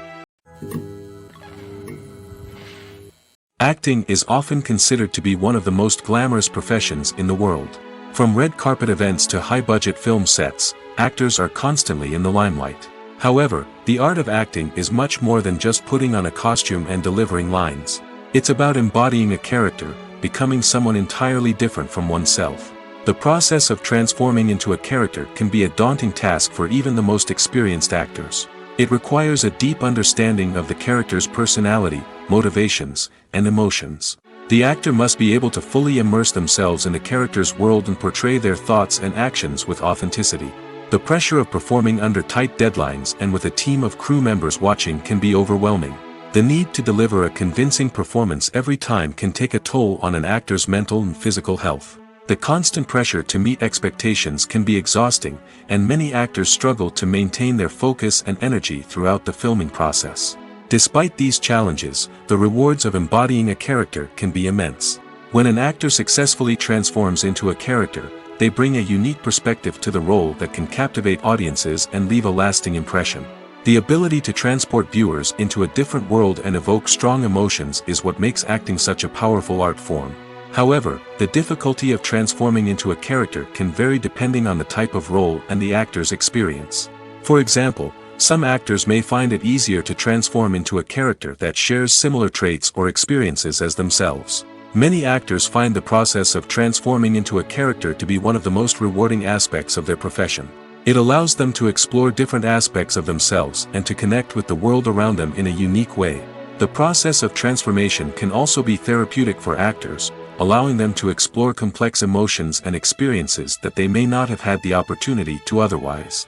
Acting is often considered to be one of the most glamorous professions in the world. From red carpet events to high-budget film sets, actors are constantly in the limelight. However, the art of acting is much more than just putting on a costume and delivering lines. It's about embodying a character, becoming someone entirely different from oneself. The process of transforming into a character can be a daunting task for even the most experienced actors. It requires a deep understanding of the character's personality, motivations, and emotions. The actor must be able to fully immerse themselves in the character's world and portray their thoughts and actions with authenticity. The pressure of performing under tight deadlines and with a team of crew members watching can be overwhelming. The need to deliver a convincing performance every time can take a toll on an actor's mental and physical health. The constant pressure to meet expectations can be exhausting, and many actors struggle to maintain their focus and energy throughout the filming process. Despite these challenges, the rewards of embodying a character can be immense. When an actor successfully transforms into a character, they bring a unique perspective to the role that can captivate audiences and leave a lasting impression. The ability to transport viewers into a different world and evoke strong emotions is what makes acting such a powerful art form. However, the difficulty of transforming into a character can vary depending on the type of role and the actor's experience. For example, some actors may find it easier to transform into a character that shares similar traits or experiences as themselves. Many actors find the process of transforming into a character to be one of the most rewarding aspects of their profession. It allows them to explore different aspects of themselves and to connect with the world around them in a unique way. The process of transformation can also be therapeutic for actors, allowing them to explore complex emotions and experiences that they may not have had the opportunity to otherwise.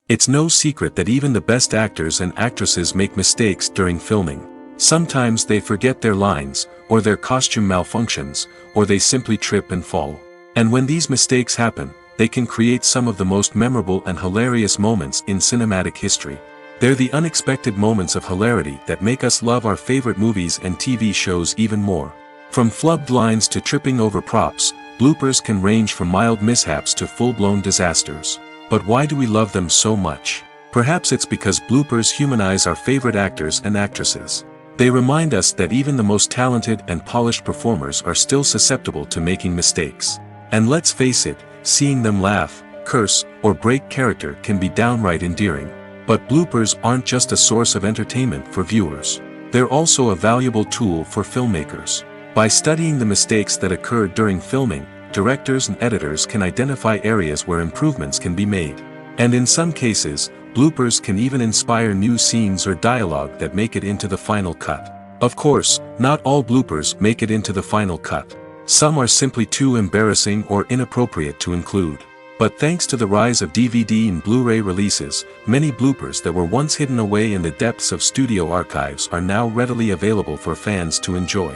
It's no secret that even the best actors and actresses make mistakes during filming. Sometimes they forget their lines, or their costume malfunctions, or they simply trip and fall. And when these mistakes happen, they can create some of the most memorable and hilarious moments in cinematic history. They're the unexpected moments of hilarity that make us love our favorite movies and TV shows even more. From flubbed lines to tripping over props, bloopers can range from mild mishaps to full-blown disasters. But why do we love them so much? Perhaps it's because bloopers humanize our favorite actors and actresses. They remind us that even the most talented and polished performers are still susceptible to making mistakes. And let's face it, seeing them laugh, curse, or break character can be downright endearing. But bloopers aren't just a source of entertainment for viewers. They're also a valuable tool for filmmakers. By studying the mistakes that occurred during filming, directors and editors can identify areas where improvements can be made. And in some cases, bloopers can even inspire new scenes or dialogue that make it into the final cut. Of course, not all bloopers make it into the final cut. Some are simply too embarrassing or inappropriate to include. But thanks to the rise of DVD and Blu-ray releases, many bloopers that were once hidden away in the depths of studio archives are now readily available for fans to enjoy.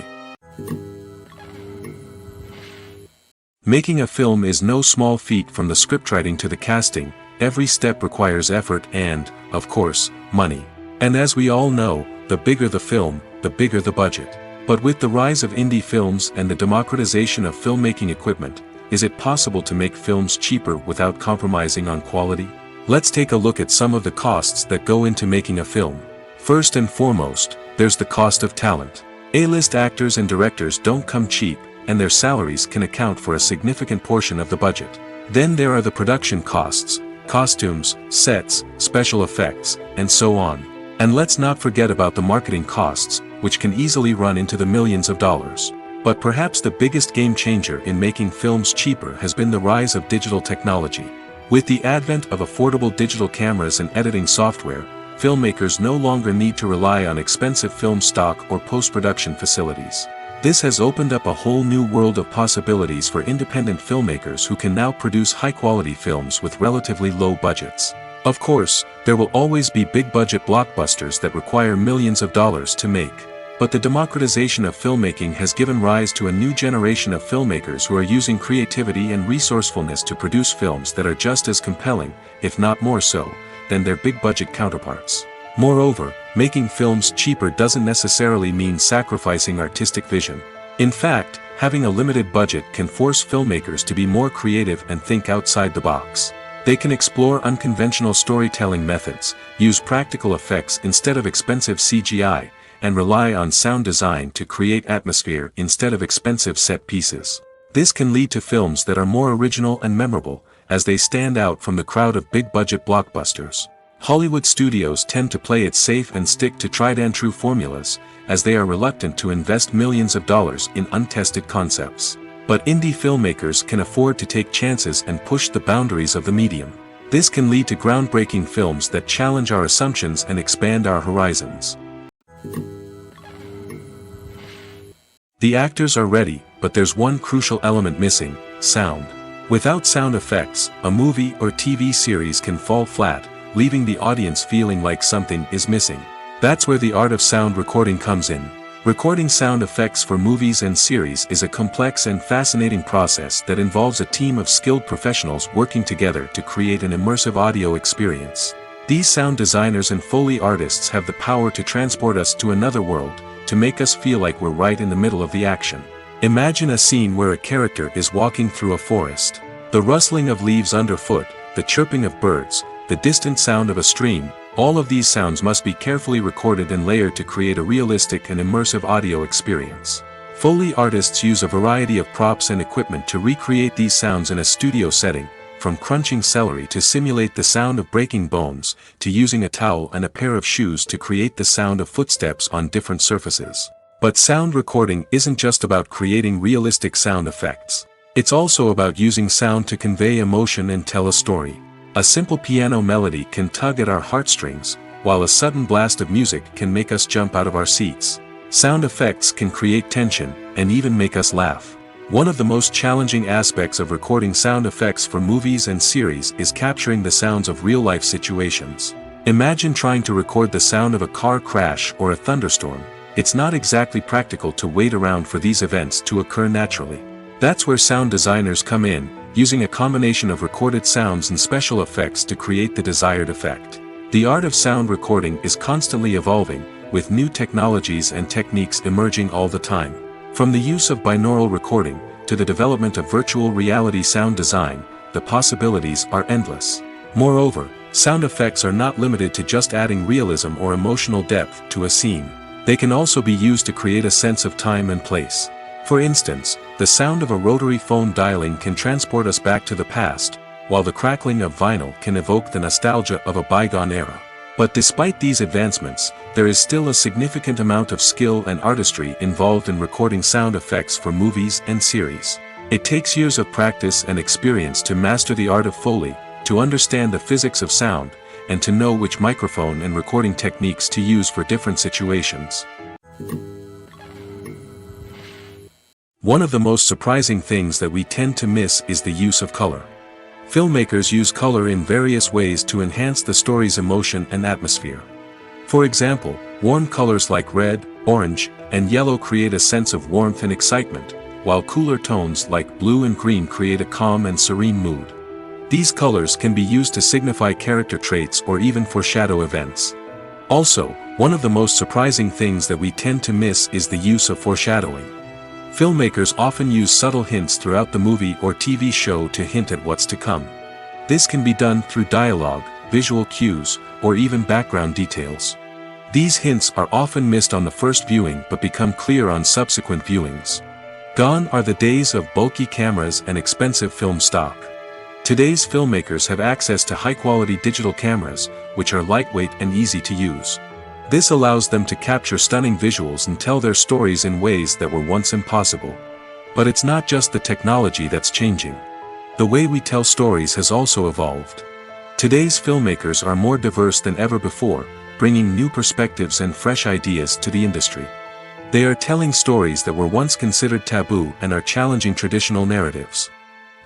Making a film is no small feat. From the scriptwriting to the casting, every step requires effort and, of course, money. And as we all know, the bigger the film, the bigger the budget. But with the rise of indie films and the democratization of filmmaking equipment, is it possible to make films cheaper without compromising on quality? Let's take a look at some of the costs that go into making a film. First and foremost, there's the cost of talent. A-list actors and directors don't come cheap, and their salaries can account for a significant portion of the budget. Then there are the production costs, costumes, sets, special effects, and so on. And let's not forget about the marketing costs, which can easily run into the millions of dollars. But perhaps the biggest game changer in making films cheaper has been the rise of digital technology. With the advent of affordable digital cameras and editing software, filmmakers no longer need to rely on expensive film stock or post-production facilities. This has opened up a whole new world of possibilities for independent filmmakers who can now produce high-quality films with relatively low budgets. Of course, there will always be big-budget blockbusters that require millions of dollars to make. But the democratization of filmmaking has given rise to a new generation of filmmakers who are using creativity and resourcefulness to produce films that are just as compelling, if not more so, than their big-budget counterparts. Moreover, making films cheaper doesn't necessarily mean sacrificing artistic vision. In fact, having a limited budget can force filmmakers to be more creative and think outside the box. They can explore unconventional storytelling methods, use practical effects instead of expensive CGI, and rely on sound design to create atmosphere instead of expensive set pieces. This can lead to films that are more original and memorable, as they stand out from the crowd of big-budget blockbusters. Hollywood studios tend to play it safe and stick to tried-and-true formulas, as they are reluctant to invest millions of dollars in untested concepts. But indie filmmakers can afford to take chances and push the boundaries of the medium. This can lead to groundbreaking films that challenge our assumptions and expand our horizons. The actors are ready, but there's one crucial element missing: sound. Without sound effects, a movie or TV series can fall flat, leaving the audience feeling like something is missing. That's where the art of sound recording comes in. Recording sound effects for movies and series is a complex and fascinating process that involves a team of skilled professionals working together to create an immersive audio experience. These sound designers and Foley artists have the power to transport us to another world, to make us feel like we're right in the middle of the action. Imagine a scene where a character is walking through a forest. The rustling of leaves underfoot, the chirping of birds, the distant sound of a stream, all of these sounds must be carefully recorded and layered to create a realistic and immersive audio experience. Foley artists use a variety of props and equipment to recreate these sounds in a studio setting, from crunching celery to simulate the sound of breaking bones, to using a towel and a pair of shoes to create the sound of footsteps on different surfaces. But sound recording isn't just about creating realistic sound effects. It's also about using sound to convey emotion and tell a story. A simple piano melody can tug at our heartstrings, while a sudden blast of music can make us jump out of our seats. Sound effects can create tension, and even make us laugh. One of the most challenging aspects of recording sound effects for movies and series is capturing the sounds of real-life situations. Imagine trying to record the sound of a car crash or a thunderstorm. It's not exactly practical to wait around for these events to occur naturally. That's where sound designers come in, using a combination of recorded sounds and special effects to create the desired effect. The art of sound recording is constantly evolving, with new technologies and techniques emerging all the time. From the use of binaural recording, to the development of virtual reality sound design, the possibilities are endless. Moreover, sound effects are not limited to just adding realism or emotional depth to a scene. They can also be used to create a sense of time and place. For instance, the sound of a rotary phone dialing can transport us back to the past, while the crackling of vinyl can evoke the nostalgia of a bygone era. But despite these advancements, there is still a significant amount of skill and artistry involved in recording sound effects for movies and series. It takes years of practice and experience to master the art of Foley, to understand the physics of sound, and to know which microphone and recording techniques to use for different situations. One of the most surprising things that we tend to miss is the use of color. Filmmakers use color in various ways to enhance the story's emotion and atmosphere. For example, warm colors like red, orange, and yellow create a sense of warmth and excitement, while cooler tones like blue and green create a calm and serene mood. These colors can be used to signify character traits or even foreshadow events. Also, one of the most surprising things that we tend to miss is the use of foreshadowing. Filmmakers often use subtle hints throughout the movie or TV show to hint at what's to come. This can be done through dialogue, visual cues, or even background details. These hints are often missed on the first viewing but become clear on subsequent viewings. Gone are the days of bulky cameras and expensive film stock. Today's filmmakers have access to high-quality digital cameras, which are lightweight and easy to use. This allows them to capture stunning visuals and tell their stories in ways that were once impossible. But it's not just the technology that's changing. The way we tell stories has also evolved. Today's filmmakers are more diverse than ever before, bringing new perspectives and fresh ideas to the industry. They are telling stories that were once considered taboo and are challenging traditional narratives.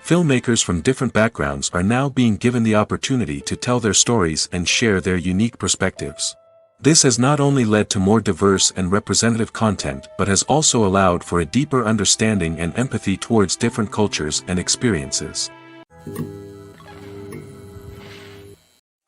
Filmmakers from different backgrounds are now being given the opportunity to tell their stories and share their unique perspectives. This has not only led to more diverse and representative content but has also allowed for a deeper understanding and empathy towards different cultures and experiences.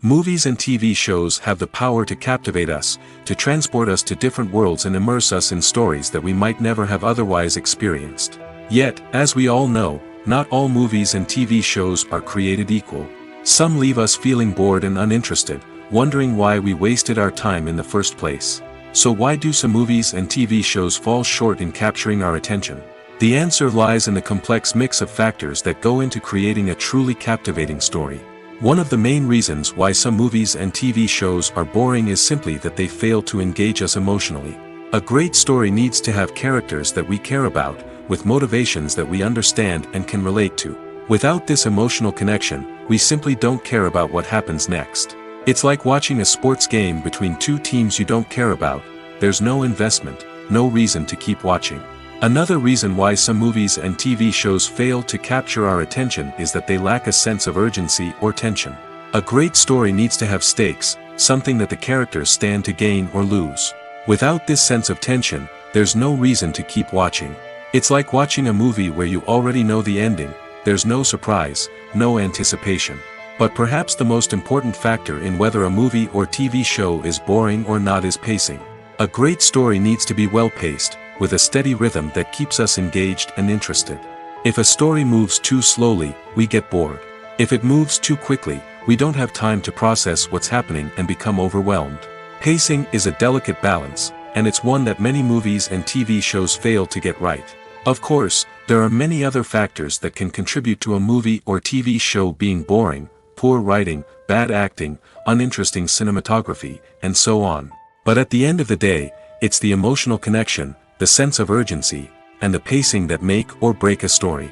Movies and TV shows have the power to captivate us, to transport us to different worlds and immerse us in stories that we might never have otherwise experienced. Yet, as we all know, not all movies and TV shows are created equal. Some leave us feeling bored and uninterested, wondering why we wasted our time in the first place. So why do some movies and TV shows fall short in capturing our attention? The answer lies in the complex mix of factors that go into creating a truly captivating story. One of the main reasons why some movies and TV shows are boring is simply that they fail to engage us emotionally. A great story needs to have characters that we care about, with motivations that we understand and can relate to. Without this emotional connection, we simply don't care about what happens next. It's like watching a sports game between two teams you don't care about. There's no investment, no reason to keep watching. Another reason why some movies and TV shows fail to capture our attention is that they lack a sense of urgency or tension. A great story needs to have stakes, something that the characters stand to gain or lose. Without this sense of tension, there's no reason to keep watching. It's like watching a movie where you already know the ending. There's no surprise, no anticipation. But perhaps the most important factor in whether a movie or TV show is boring or not is pacing. A great story needs to be well-paced, with a steady rhythm that keeps us engaged and interested. If a story moves too slowly, we get bored. If it moves too quickly, we don't have time to process what's happening and become overwhelmed. Pacing is a delicate balance, and it's one that many movies and TV shows fail to get right. Of course, there are many other factors that can contribute to a movie or TV show being boring: poor writing, bad acting, uninteresting cinematography, and so on. But at the end of the day, it's the emotional connection, the sense of urgency, and the pacing that make or break a story.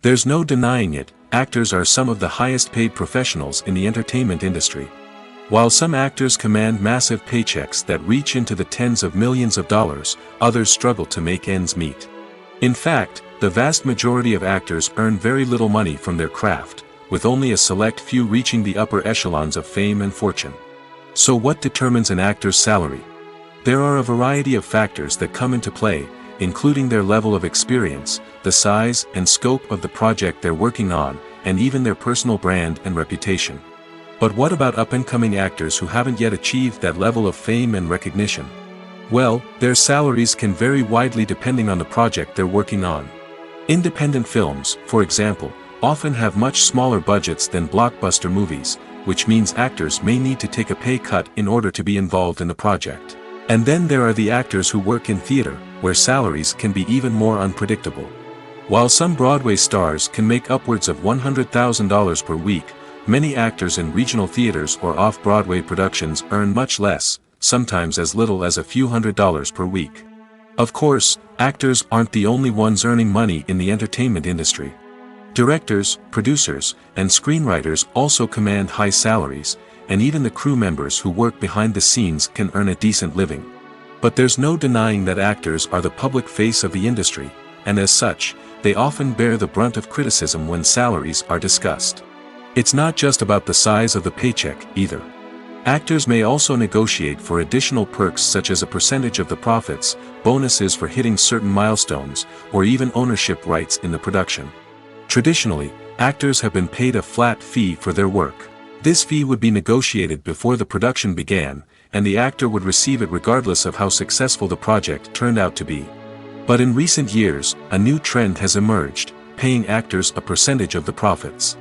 There's no denying it, actors are some of the highest paid professionals in the entertainment industry. While some actors command massive paychecks that reach into the tens of millions of dollars, others struggle to make ends meet. In fact, the vast majority of actors earn very little money from their craft, with only a select few reaching the upper echelons of fame and fortune. So what determines an actor's salary? There are a variety of factors that come into play, including their level of experience, the size and scope of the project they're working on, and even their personal brand and reputation. But what about up-and-coming actors who haven't yet achieved that level of fame and recognition? Well, their salaries can vary widely depending on the project they're working on. Independent films, for example, often have much smaller budgets than blockbuster movies, which means actors may need to take a pay cut in order to be involved in the project. And then there are the actors who work in theater, where salaries can be even more unpredictable. While some Broadway stars can make upwards of $100,000 per week, many actors in regional theaters or off-Broadway productions earn much less, sometimes as little as a few $100s per week. Of course, actors aren't the only ones earning money in the entertainment industry. Directors, producers, and screenwriters also command high salaries, and even the crew members who work behind the scenes can earn a decent living. But there's no denying that actors are the public face of the industry, and as such, they often bear the brunt of criticism when salaries are discussed. It's not just about the size of the paycheck, either. Actors may also negotiate for additional perks such as a percentage of the profits, bonuses for hitting certain milestones, or even ownership rights in the production. Traditionally, actors have been paid a flat fee for their work. This fee would be negotiated before the production began, and the actor would receive it regardless of how successful the project turned out to be. But in recent years, a new trend has emerged, paying actors a percentage of the profits.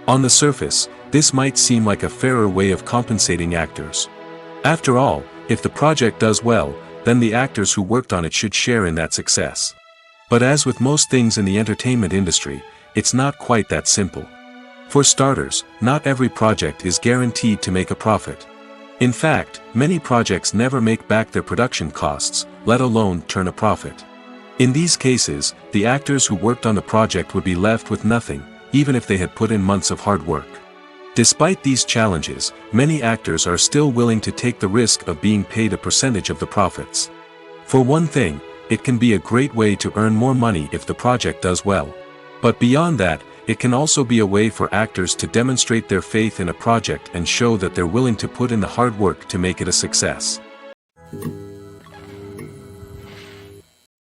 On the surface, this might seem like a fairer way of compensating actors. After all, if the project does well, then the actors who worked on it should share in that success. But as with most things in the entertainment industry, it's not quite that simple. For starters, not every project is guaranteed to make a profit. In fact, many projects never make back their production costs, let alone turn a profit. In these cases, the actors who worked on the project would be left with nothing, even if they had put in months of hard work. Despite these challenges, many actors are still willing to take the risk of being paid a percentage of the profits. For one thing, it can be a great way to earn more money if the project does well. But beyond that, it can also be a way for actors to demonstrate their faith in a project and show that they're willing to put in the hard work to make it a success.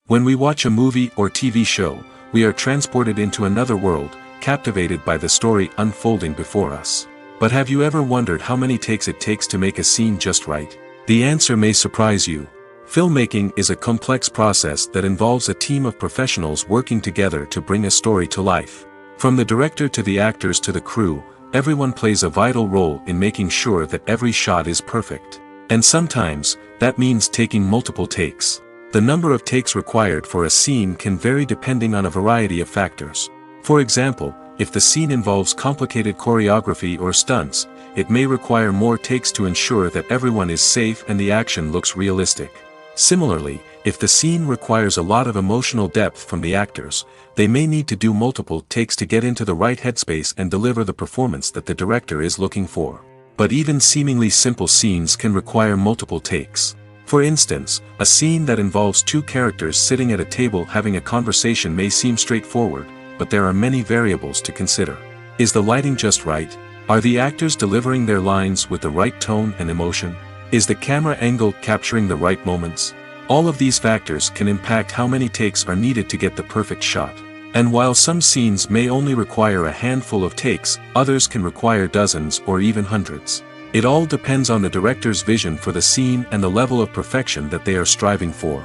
When we watch a movie or TV show, we are transported into another world, captivated by the story unfolding before us. But have you ever wondered how many takes it takes to make a scene just right? The answer may surprise you. Filmmaking is a complex process that involves a team of professionals working together to bring a story to life. From the director to the actors to the crew, everyone plays a vital role in making sure that every shot is perfect. And sometimes, that means taking multiple takes. The number of takes required for a scene can vary depending on a variety of factors. For example, if the scene involves complicated choreography or stunts, it may require more takes to ensure that everyone is safe and the action looks realistic. Similarly, if the scene requires a lot of emotional depth from the actors, they may need to do multiple takes to get into the right headspace and deliver the performance that the director is looking for. But even seemingly simple scenes can require multiple takes. For instance, a scene that involves two characters sitting at a table having a conversation may seem straightforward, but there are many variables to consider. Is the lighting just right? Are the actors delivering their lines with the right tone and emotion? Is the camera angle capturing the right moments? All of these factors can impact how many takes are needed to get the perfect shot. And while some scenes may only require a handful of takes, others can require dozens or even hundreds. It all depends on the director's vision for the scene and the level of perfection that they are striving for.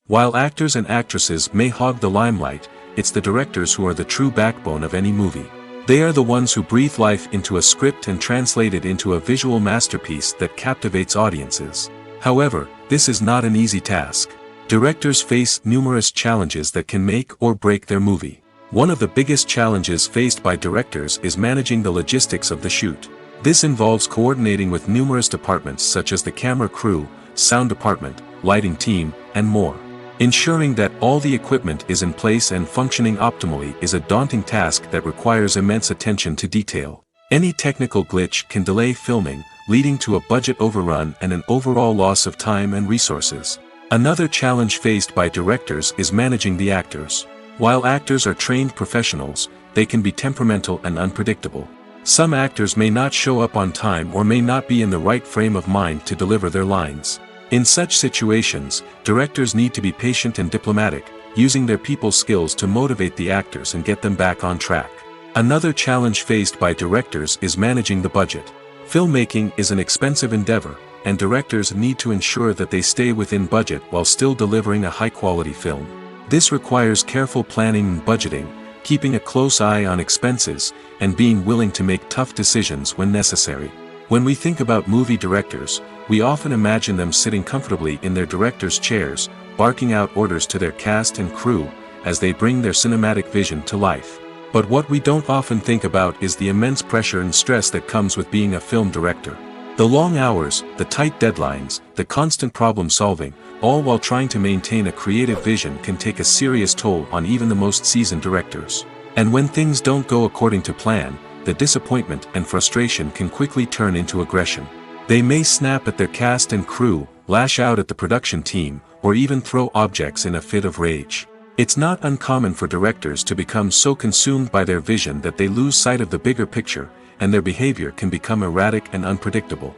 While actors and actresses may hog the limelight, it's the directors who are the true backbone of any movie. They are the ones who breathe life into a script and translate it into a visual masterpiece that captivates audiences. However, this is not an easy task. Directors face numerous challenges that can make or break their movie. One of the biggest challenges faced by directors is managing the logistics of the shoot. This involves coordinating with numerous departments such as the camera crew, sound department, lighting team, and more. Ensuring that all the equipment is in place and functioning optimally is a daunting task that requires immense attention to detail. Any technical glitch can delay filming, leading to a budget overrun and an overall loss of time and resources. Another challenge faced by directors is managing the actors. While actors are trained professionals, they can be temperamental and unpredictable. Some actors may not show up on time or may not be in the right frame of mind to deliver their lines. In such situations, directors need to be patient and diplomatic, using their people skills to motivate the actors and get them back on track. Another challenge faced by directors is managing the budget. Filmmaking is an expensive endeavor, and directors need to ensure that they stay within budget while still delivering a high-quality film. This requires careful planning and budgeting, keeping a close eye on expenses, and being willing to make tough decisions when necessary. When we think about movie directors, we often imagine them sitting comfortably in their director's chairs, barking out orders to their cast and crew, as they bring their cinematic vision to life. But what we don't often think about is the immense pressure and stress that comes with being a film director. The long hours, the tight deadlines, the constant problem solving, all while trying to maintain a creative vision can take a serious toll on even the most seasoned directors. And when things don't go according to plan, the disappointment and frustration can quickly turn into aggression. They may snap at their cast and crew, lash out at the production team, or even throw objects in a fit of rage. It's not uncommon for directors to become so consumed by their vision that they lose sight of the bigger picture, and their behavior can become erratic and unpredictable.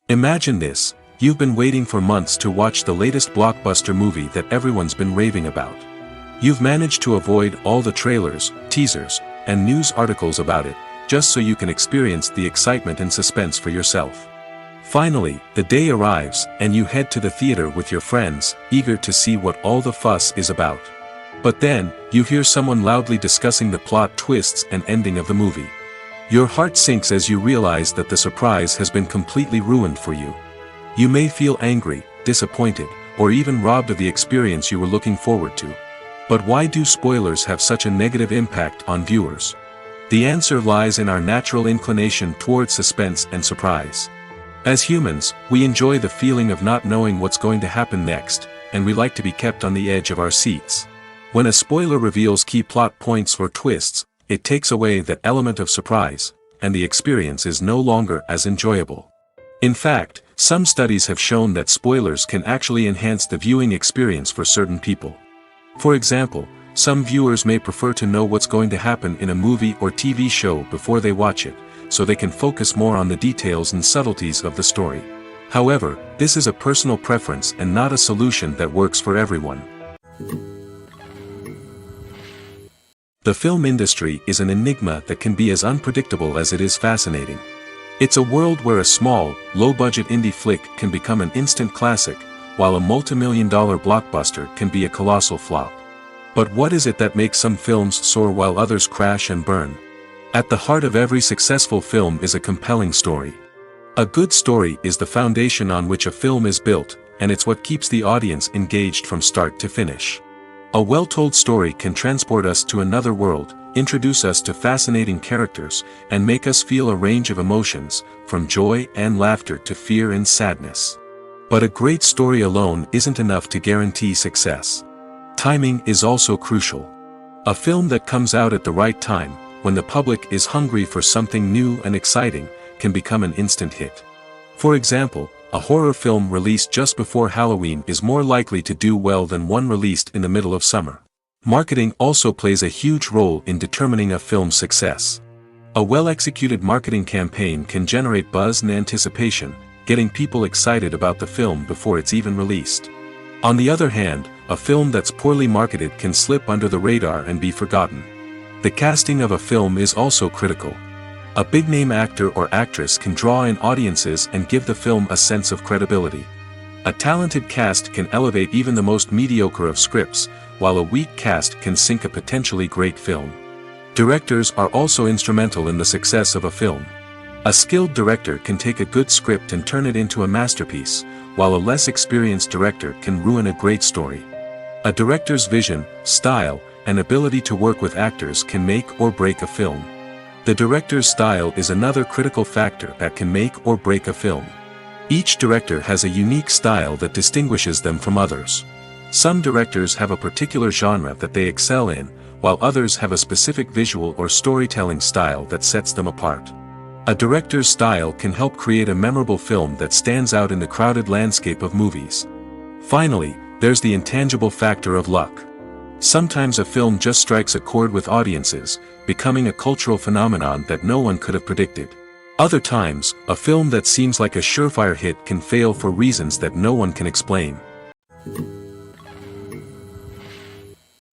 Imagine this: you've been waiting for months to watch the latest blockbuster movie that everyone's been raving about. You've managed to avoid all the trailers, teasers, and news articles about it, just so you can experience the excitement and suspense for yourself. Finally, the day arrives, and you head to the theater with your friends, eager to see what all the fuss is about. But then, you hear someone loudly discussing the plot twists and ending of the movie. Your heart sinks as you realize that the surprise has been completely ruined for you. You may feel angry, disappointed, or even robbed of the experience you were looking forward to. But why do spoilers have such a negative impact on viewers? The answer lies in our natural inclination towards suspense and surprise. As humans, we enjoy the feeling of not knowing what's going to happen next, and we like to be kept on the edge of our seats. When a spoiler reveals key plot points or twists, it takes away that element of surprise, and the experience is no longer as enjoyable. In fact, some studies have shown that spoilers can actually enhance the viewing experience for certain people. For example, some viewers may prefer to know what's going to happen in a movie or TV show before they watch it, so they can focus more on the details and subtleties of the story. However, this is a personal preference and not a solution that works for everyone. The film industry is an enigma that can be as unpredictable as it is fascinating. It's a world where a small, low-budget indie flick can become an instant classic, while a multi-million-dollar blockbuster can be a colossal flop. But what is it that makes some films soar while others crash and burn? At the heart of every successful film is a compelling story. A good story is the foundation on which a film is built, and it's what keeps the audience engaged from start to finish. A well-told story can transport us to another world, introduce us to fascinating characters, and make us feel a range of emotions, from joy and laughter to fear and sadness. But a great story alone isn't enough to guarantee success. Timing is also crucial. A film that comes out at the right time, when the public is hungry for something new and exciting, can become an instant hit. For example, a horror film released just before Halloween is more likely to do well than one released in the middle of summer. Marketing also plays a huge role in determining a film's success. A well-executed marketing campaign can generate buzz and anticipation, getting people excited about the film before it's even released. On the other hand, a film that's poorly marketed can slip under the radar and be forgotten. The casting of a film is also critical. A big-name actor or actress can draw in audiences and give the film a sense of credibility. A talented cast can elevate even the most mediocre of scripts, while a weak cast can sink a potentially great film. Directors are also instrumental in the success of a film. A skilled director can take a good script and turn it into a masterpiece, while a less experienced director can ruin a great story. A director's vision, style, and ability to work with actors can make or break a film. The director's style is another critical factor that can make or break a film. Each director has a unique style that distinguishes them from others. Some directors have a particular genre that they excel in, while others have a specific visual or storytelling style that sets them apart. A director's style can help create a memorable film that stands out in the crowded landscape of movies. Finally, there's the intangible factor of luck. Sometimes a film just strikes a chord with audiences, becoming a cultural phenomenon that no one could have predicted. Other times, a film that seems like a surefire hit can fail for reasons that no one can explain.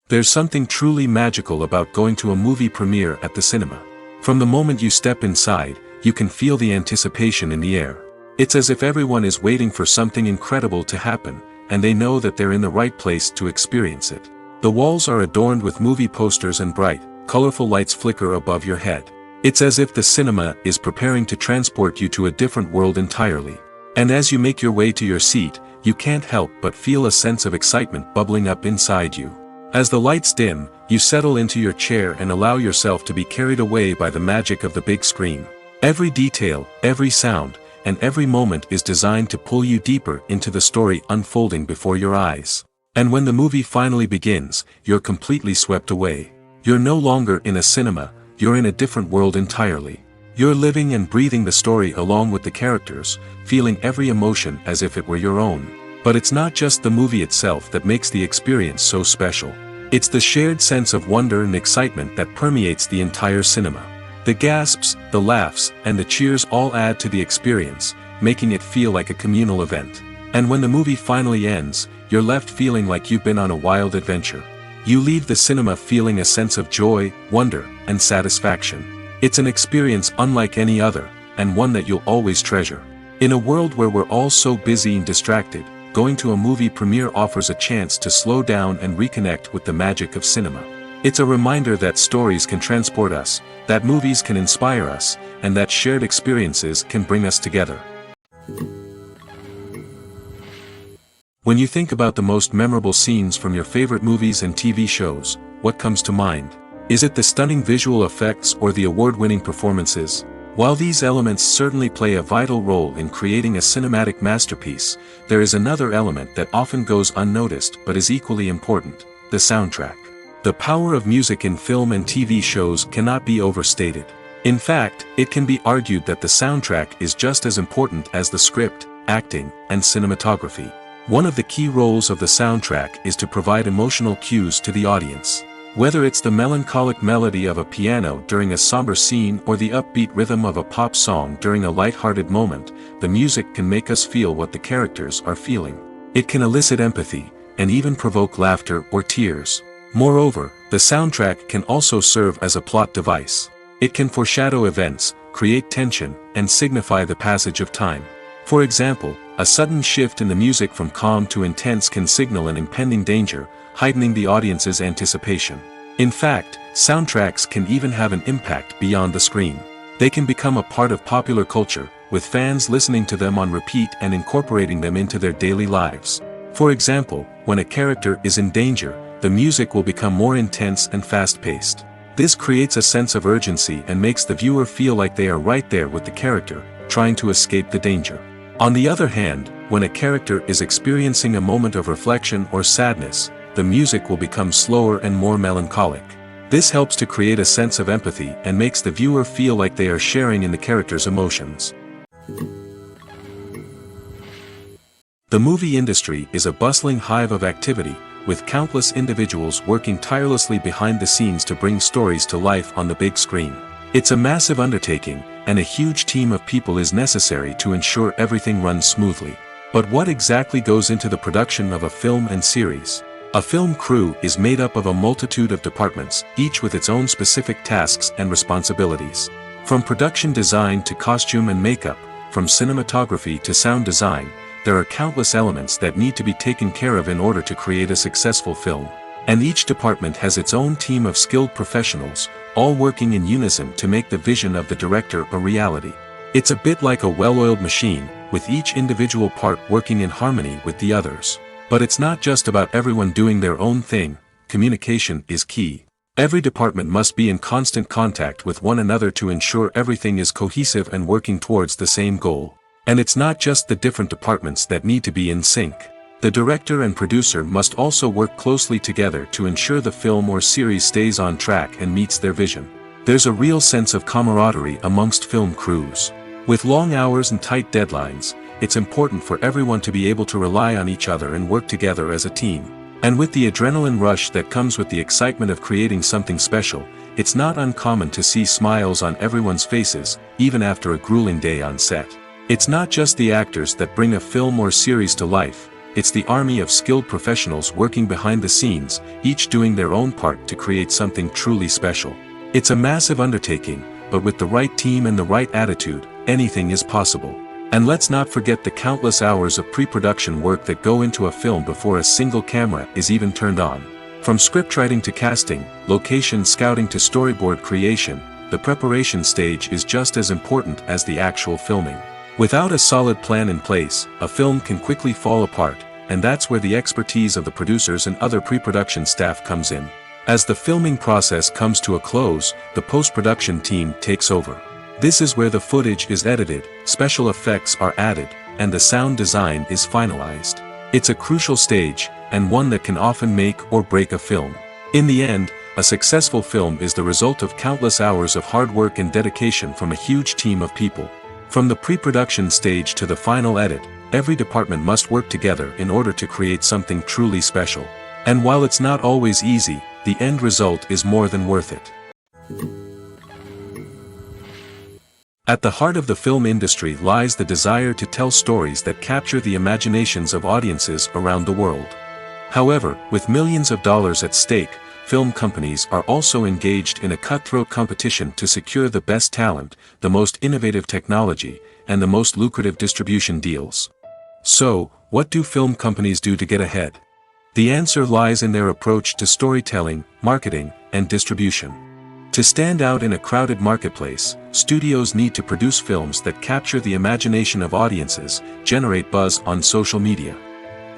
There's something truly magical about going to a movie premiere at the cinema. From the moment you step inside, you can feel the anticipation in the air. It's as if everyone is waiting for something incredible to happen, and they know that they're in the right place to experience it. The walls are adorned with movie posters and bright, colorful lights flicker above your head. It's as if the cinema is preparing to transport you to a different world entirely. And as you make your way to your seat, you can't help but feel a sense of excitement bubbling up inside you. As the lights dim, you settle into your chair and allow yourself to be carried away by the magic of the big screen. Every detail, every sound, and every moment is designed to pull you deeper into the story unfolding before your eyes. And when the movie finally begins, you're completely swept away. You're no longer in a cinema, you're in a different world entirely. You're living and breathing the story along with the characters, feeling every emotion as if it were your own. But it's not just the movie itself that makes the experience so special. It's the shared sense of wonder and excitement that permeates the entire cinema. The gasps, the laughs, and the cheers all add to the experience, making it feel like a communal event. And when the movie finally ends, you're left feeling like you've been on a wild adventure. You leave the cinema feeling a sense of joy, wonder, and satisfaction. It's an experience unlike any other, and one that you'll always treasure. In a world where we're all so busy and distracted, going to a movie premiere offers a chance to slow down and reconnect with the magic of cinema. It's a reminder that stories can transport us, that movies can inspire us, and that shared experiences can bring us together. When you think about the most memorable scenes from your favorite movies and TV shows, what comes to mind? Is it the stunning visual effects or the award-winning performances? While these elements certainly play a vital role in creating a cinematic masterpiece, there is another element that often goes unnoticed but is equally important: the soundtrack. The power of music in film and TV shows cannot be overstated. In fact, it can be argued that the soundtrack is just as important as the script, acting, and cinematography. One of the key roles of the soundtrack is to provide emotional cues to the audience. Whether it's the melancholic melody of a piano during a somber scene or the upbeat rhythm of a pop song during a light-hearted moment, the music can make us feel what the characters are feeling. It can elicit empathy, and even provoke laughter or tears. Moreover, the soundtrack can also serve as a plot device. It can foreshadow events, create tension, and signify the passage of time. For example, a sudden shift in the music from calm to intense can signal an impending danger, heightening the audience's anticipation. In fact, soundtracks can even have an impact beyond the screen. They can become a part of popular culture, with fans listening to them on repeat and incorporating them into their daily lives. For example, when a character is in danger, the music will become more intense and fast-paced. This creates a sense of urgency and makes the viewer feel like they are right there with the character, trying to escape the danger. On the other hand, when a character is experiencing a moment of reflection or sadness, the music will become slower and more melancholic. This helps to create a sense of empathy and makes the viewer feel like they are sharing in the character's emotions. The movie industry is a bustling hive of activity, with countless individuals working tirelessly behind the scenes to bring stories to life on the big screen. It's a massive undertaking, and a huge team of people is necessary to ensure everything runs smoothly. But what exactly goes into the production of a film and series? A film crew is made up of a multitude of departments, each with its own specific tasks and responsibilities. From production design to costume and makeup, from cinematography to sound design, there are countless elements that need to be taken care of in order to create a successful film. And each department has its own team of skilled professionals, all working in unison to make the vision of the director a reality. It's a bit like a well-oiled machine, with each individual part working in harmony with the others. But it's not just about everyone doing their own thing. Communication is key. Every department must be in constant contact with one another to ensure everything is cohesive and working towards the same goal. And it's not just the different departments that need to be in sync. The director and producer must also work closely together to ensure the film or series stays on track and meets their vision. There's a real sense of camaraderie amongst film crews. With long hours and tight deadlines, it's important for everyone to be able to rely on each other and work together as a team. And with the adrenaline rush that comes with the excitement of creating something special, it's not uncommon to see smiles on everyone's faces, even after a grueling day on set. It's not just the actors that bring a film or series to life. It's the army of skilled professionals working behind the scenes, each doing their own part to create something truly special. It's a massive undertaking, but with the right team and the right attitude, anything is possible. And let's not forget the countless hours of pre-production work that go into a film before a single camera is even turned on. From scriptwriting to casting, location scouting to storyboard creation, the preparation stage is just as important as the actual filming. Without a solid plan in place, a film can quickly fall apart, and that's where the expertise of the producers and other pre-production staff comes in. As the filming process comes to a close, the post-production team takes over. This is where the footage is edited, special effects are added, and the sound design is finalized. It's a crucial stage, and one that can often make or break a film. In the end, a successful film is the result of countless hours of hard work and dedication from a huge team of people. From the pre-production stage to the final edit, every department must work together in order to create something truly special. And while it's not always easy, the end result is more than worth it. At the heart of the film industry lies the desire to tell stories that capture the imaginations of audiences around the world. However, with millions of dollars at stake, film companies are also engaged in a cutthroat competition to secure the best talent, the most innovative technology, and the most lucrative distribution deals. So, what do film companies do to get ahead? The answer lies in their approach to storytelling, marketing, and distribution. To stand out in a crowded marketplace, studios need to produce films that capture the imagination of audiences, generate buzz on social media,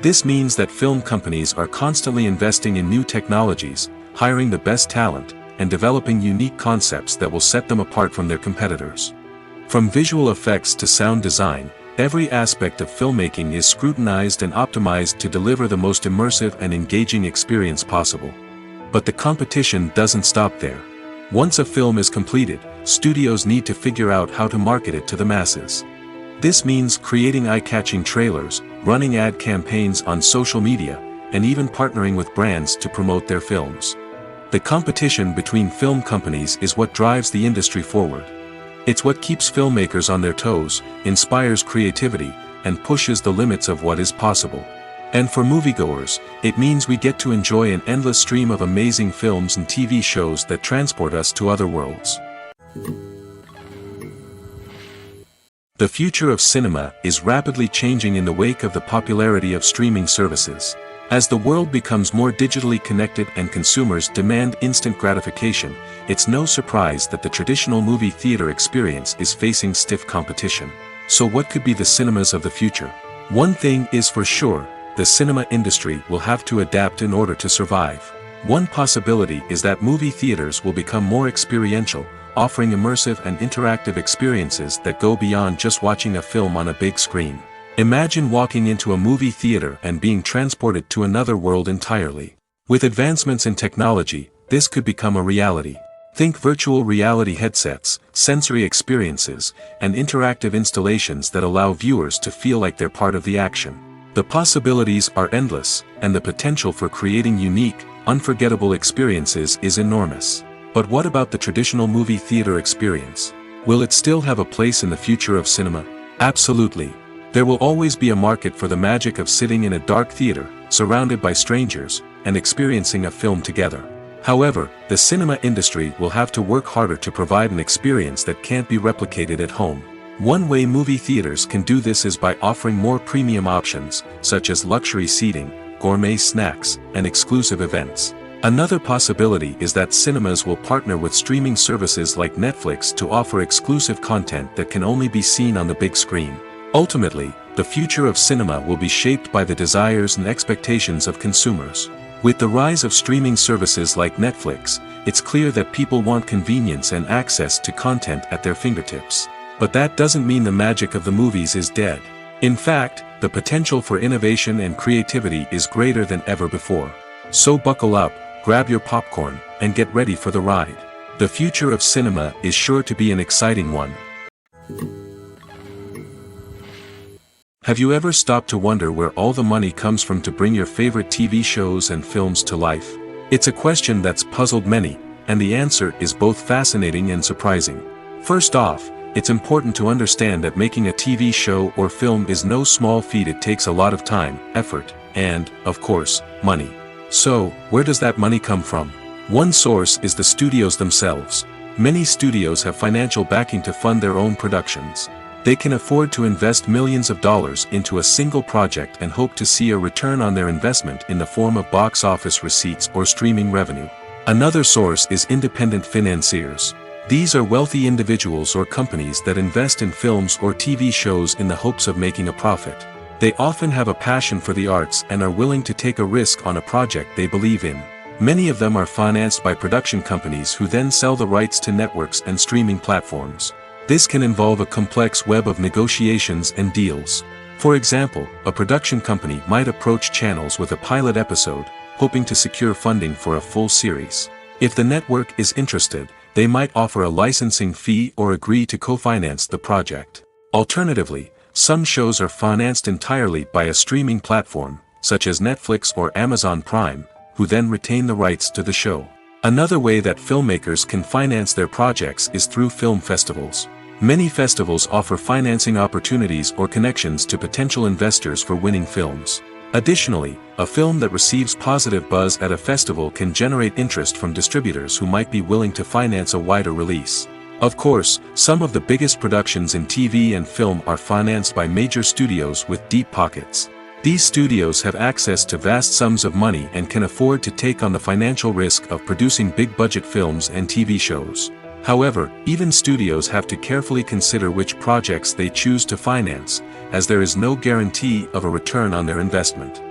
This means that film companies are constantly investing in new technologies, hiring the best talent, and developing unique concepts that will set them apart from their competitors. From visual effects to sound design, every aspect of filmmaking is scrutinized and optimized to deliver the most immersive and engaging experience possible. But the competition doesn't stop there. Once a film is completed, studios need to figure out how to market it to the masses. This means creating eye-catching trailers, running ad campaigns on social media, and even partnering with brands to promote their films. The competition between film companies is what drives the industry forward. It's what keeps filmmakers on their toes, inspires creativity, and pushes the limits of what is possible. And for moviegoers, it means we get to enjoy an endless stream of amazing films and TV shows that transport us to other worlds. The future of cinema is rapidly changing in the wake of the popularity of streaming services. As the world becomes more digitally connected and consumers demand instant gratification, it's no surprise that the traditional movie theater experience is facing stiff competition. So what could be the cinemas of the future? One thing is for sure, the cinema industry will have to adapt in order to survive. One possibility is that movie theaters will become more experiential, offering immersive and interactive experiences that go beyond just watching a film on a big screen. Imagine walking into a movie theater and being transported to another world entirely. With advancements in technology, this could become a reality. Think virtual reality headsets, sensory experiences, and interactive installations that allow viewers to feel like they're part of the action. The possibilities are endless, and the potential for creating unique, unforgettable experiences is enormous. But what about the traditional movie theater experience? Will it still have a place in the future of cinema? Absolutely. There will always be a market for the magic of sitting in a dark theater, surrounded by strangers, and experiencing a film together. However, the cinema industry will have to work harder to provide an experience that can't be replicated at home. One way movie theaters can do this is by offering more premium options, such as luxury seating, gourmet snacks, and exclusive events. Another possibility is that cinemas will partner with streaming services like Netflix to offer exclusive content that can only be seen on the big screen. Ultimately, the future of cinema will be shaped by the desires and expectations of consumers. With the rise of streaming services like Netflix, it's clear that people want convenience and access to content at their fingertips. But that doesn't mean the magic of the movies is dead. In fact, the potential for innovation and creativity is greater than ever before. So buckle up, grab your popcorn, and get ready for the ride. The future of cinema is sure to be an exciting one. Have you ever stopped to wonder where all the money comes from to bring your favorite TV shows and films to life? It's a question that's puzzled many, and the answer is both fascinating and surprising. First off, it's important to understand that making a TV show or film is no small feat. It takes a lot of time, effort, and, of course, money. So, where does that money come from? One source is the studios themselves. Many studios have financial backing to fund their own productions. They can afford to invest millions of dollars into a single project and hope to see a return on their investment in the form of box office receipts or streaming revenue. Another source is independent financiers. These are wealthy individuals or companies that invest in films or TV shows in the hopes of making a profit. They often have a passion for the arts and are willing to take a risk on a project they believe in. Many of them are financed by production companies who then sell the rights to networks and streaming platforms. This can involve a complex web of negotiations and deals. For example, a production company might approach channels with a pilot episode, hoping to secure funding for a full series. If the network is interested, they might offer a licensing fee or agree to co-finance the project. Alternatively, some shows are financed entirely by a streaming platform, such as Netflix or Amazon Prime, who then retain the rights to the show. Another way that filmmakers can finance their projects is through film festivals. Many festivals offer financing opportunities or connections to potential investors for winning films. Additionally, a film that receives positive buzz at a festival can generate interest from distributors who might be willing to finance a wider release. Of course, some of the biggest productions in TV and film are financed by major studios with deep pockets. These studios have access to vast sums of money and can afford to take on the financial risk of producing big-budget films and TV shows. However, even studios have to carefully consider which projects they choose to finance, as there is no guarantee of a return on their investment.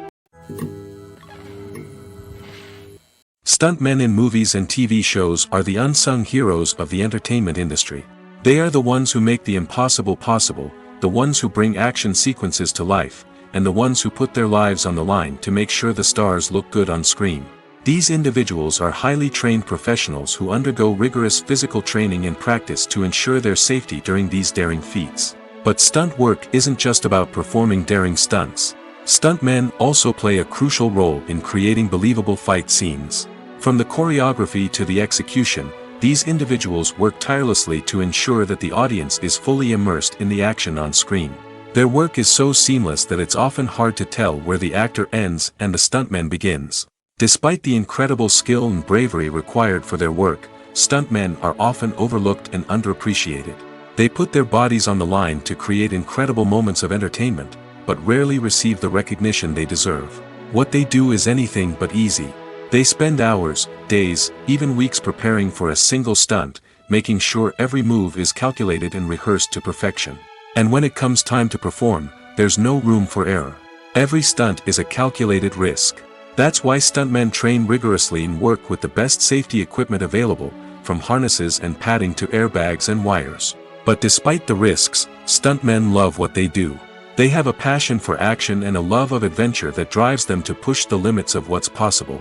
Stuntmen in movies and TV shows are the unsung heroes of the entertainment industry. They are the ones who make the impossible possible, the ones who bring action sequences to life, and the ones who put their lives on the line to make sure the stars look good on screen. These individuals are highly trained professionals who undergo rigorous physical training and practice to ensure their safety during these daring feats. But stunt work isn't just about performing daring stunts. Stuntmen also play a crucial role in creating believable fight scenes. From the choreography to the execution, these individuals work tirelessly to ensure that the audience is fully immersed in the action on screen. Their work is so seamless that it's often hard to tell where the actor ends and the stuntman begins. Despite the incredible skill and bravery required for their work, stuntmen are often overlooked and underappreciated. They put their bodies on the line to create incredible moments of entertainment, but rarely receive the recognition they deserve. What they do is anything but easy. They spend hours, days, even weeks preparing for a single stunt, making sure every move is calculated and rehearsed to perfection. And when it comes time to perform, there's no room for error. Every stunt is a calculated risk. That's why stuntmen train rigorously and work with the best safety equipment available, from harnesses and padding to airbags and wires. But despite the risks, stuntmen love what they do. They have a passion for action and a love of adventure that drives them to push the limits of what's possible.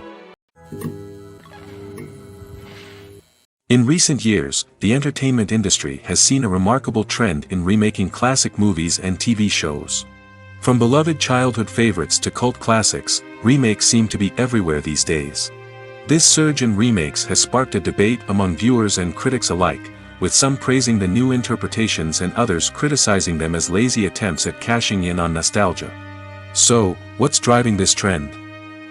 In recent years, the entertainment industry has seen a remarkable trend in remaking classic movies and TV shows. From beloved childhood favorites to cult classics, remakes seem to be everywhere these days. This surge in remakes has sparked a debate among viewers and critics alike, with some praising the new interpretations and others criticizing them as lazy attempts at cashing in on nostalgia. So, what's driving this trend?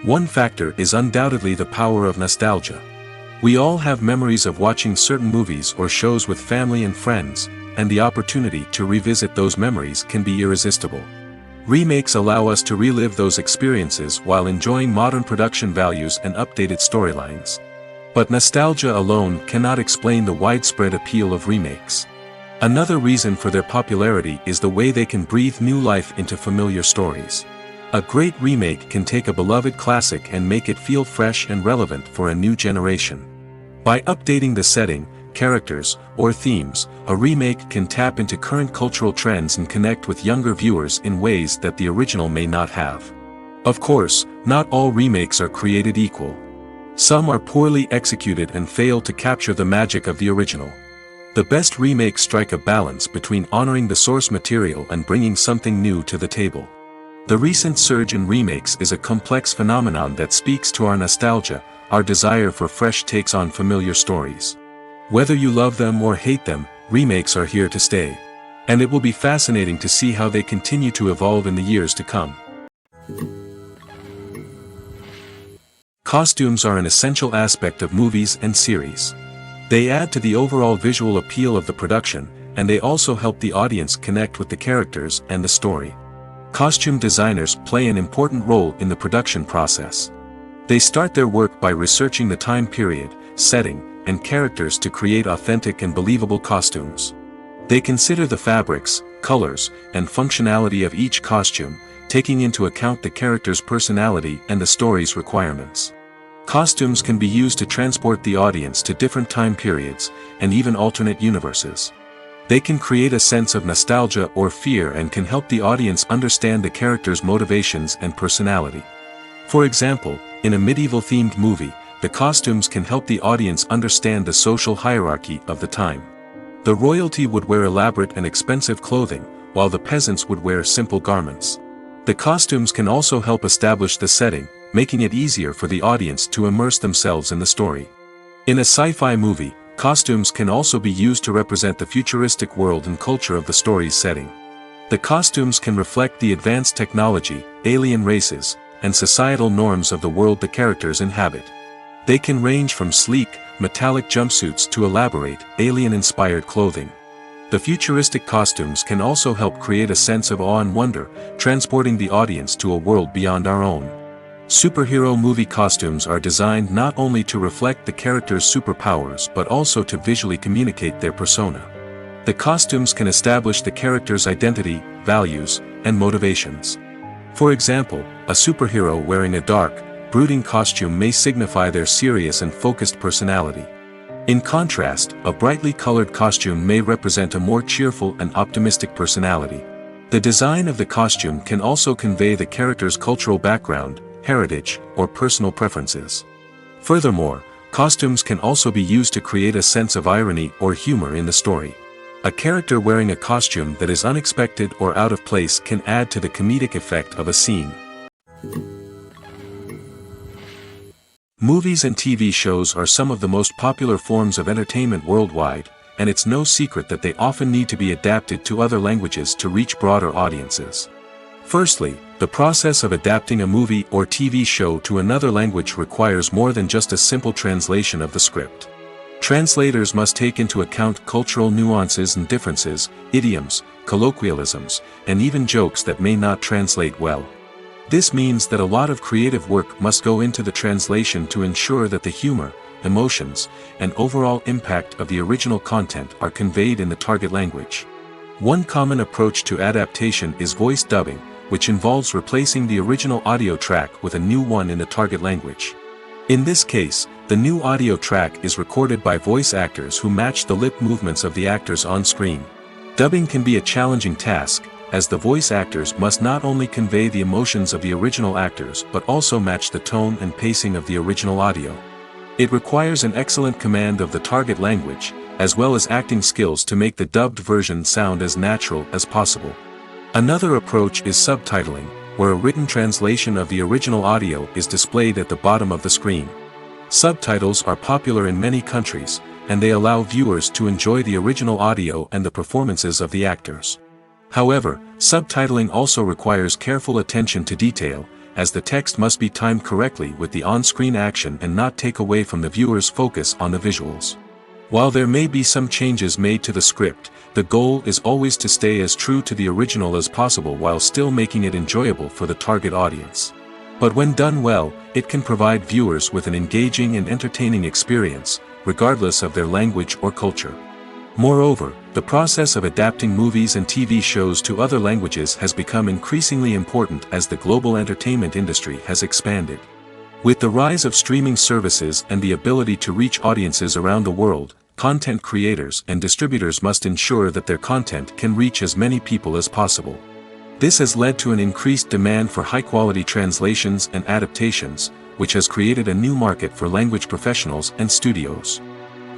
One factor is undoubtedly the power of nostalgia. We all have memories of watching certain movies or shows with family and friends, and the opportunity to revisit those memories can be irresistible. Remakes allow us to relive those experiences while enjoying modern production values and updated storylines. But nostalgia alone cannot explain the widespread appeal of remakes. Another reason for their popularity is the way they can breathe new life into familiar stories. A great remake can take a beloved classic and make it feel fresh and relevant for a new generation. By updating the setting, characters, or themes, a remake can tap into current cultural trends and connect with younger viewers in ways that the original may not have. Of course, not all remakes are created equal. Some are poorly executed and fail to capture the magic of the original. The best remakes strike a balance between honoring the source material and bringing something new to the table. The recent surge in remakes is a complex phenomenon that speaks to our nostalgia, our desire for fresh takes on familiar stories. Whether you love them or hate them, remakes are here to stay. And it will be fascinating to see how they continue to evolve in the years to come. Costumes are an essential aspect of movies and series. They add to the overall visual appeal of the production, and they also help the audience connect with the characters and the story. Costume designers play an important role in the production process. They start their work by researching the time period, setting, and characters to create authentic and believable costumes. They consider the fabrics, colors, and functionality of each costume, taking into account the character's personality and the story's requirements. Costumes can be used to transport the audience to different time periods, and even alternate universes. They can create a sense of nostalgia or fear and can help the audience understand the character's motivations and personality. For example, in a medieval-themed movie, the costumes can help the audience understand the social hierarchy of the time. The royalty would wear elaborate and expensive clothing, while the peasants would wear simple garments. The costumes can also help establish the setting, making it easier for the audience to immerse themselves in the story. In a sci-fi movie, costumes can also be used to represent the futuristic world and culture of the story's setting. The costumes can reflect the advanced technology, alien races, and societal norms of the world the characters inhabit. They can range from sleek, metallic jumpsuits to elaborate, alien-inspired clothing. The futuristic costumes can also help create a sense of awe and wonder, transporting the audience to a world beyond our own. Superhero movie costumes are designed not only to reflect the character's superpowers but also to visually communicate their persona. The costumes can establish the character's identity, values, and motivations. For example, a superhero wearing a dark, brooding costume may signify their serious and focused personality. In contrast, a brightly colored costume may represent a more cheerful and optimistic personality. The design of the costume can also convey the character's cultural background, heritage, or personal preferences. Furthermore, costumes can also be used to create a sense of irony or humor in the story. A character wearing a costume that is unexpected or out of place can add to the comedic effect of a scene. Movies and TV shows are some of the most popular forms of entertainment worldwide, and it's no secret that they often need to be adapted to other languages to reach broader audiences. Firstly, the process of adapting a movie or TV show to another language requires more than just a simple translation of the script. Translators must take into account cultural nuances and differences, idioms, colloquialisms, and even jokes that may not translate well. This means that a lot of creative work must go into the translation to ensure that the humor, emotions, and overall impact of the original content are conveyed in the target language. One common approach to adaptation is voice dubbing, which involves replacing the original audio track with a new one in the target language. In this case, the new audio track is recorded by voice actors who match the lip movements of the actors on screen. Dubbing can be a challenging task, as the voice actors must not only convey the emotions of the original actors but also match the tone and pacing of the original audio. It requires an excellent command of the target language, as well as acting skills to make the dubbed version sound as natural as possible. Another approach is subtitling, where a written translation of the original audio is displayed at the bottom of the screen. Subtitles are popular in many countries, and they allow viewers to enjoy the original audio and the performances of the actors. However, subtitling also requires careful attention to detail, as the text must be timed correctly with the on-screen action and not take away from the viewer's focus on the visuals. While there may be some changes made to the script, the goal is always to stay as true to the original as possible while still making it enjoyable for the target audience. But when done well, it can provide viewers with an engaging and entertaining experience, regardless of their language or culture. Moreover, the process of adapting movies and TV shows to other languages has become increasingly important as the global entertainment industry has expanded. With the rise of streaming services and the ability to reach audiences around the world, content creators and distributors must ensure that their content can reach as many people as possible. This has led to an increased demand for high-quality translations and adaptations, which has created a new market for language professionals and studios.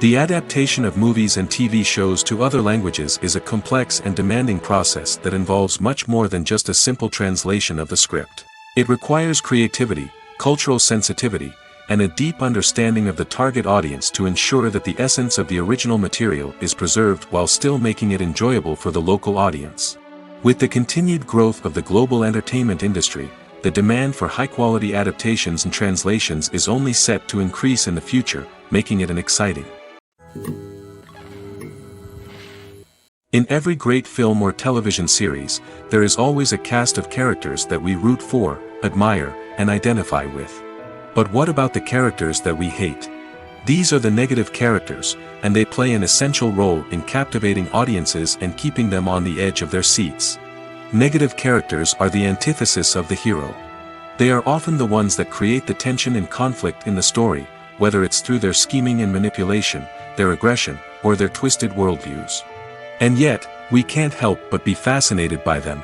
The adaptation of movies and TV shows to other languages is a complex and demanding process that involves much more than just a simple translation of the script. It requires creativity, cultural sensitivity, and a deep understanding of the target audience to ensure that the essence of the original material is preserved while still making it enjoyable for the local audience. With the continued growth of the global entertainment industry, the demand for high-quality adaptations and translations is only set to increase in the future, making it exciting. In every great film or television series, there is always a cast of characters that we root for, admire, and identify with. But what about the characters that we hate? These are the negative characters, and they play an essential role in captivating audiences and keeping them on the edge of their seats. Negative characters are the antithesis of the hero. They are often the ones that create the tension and conflict in the story, whether it's through their scheming and manipulation, their aggression, or their twisted worldviews. And yet, we can't help but be fascinated by them.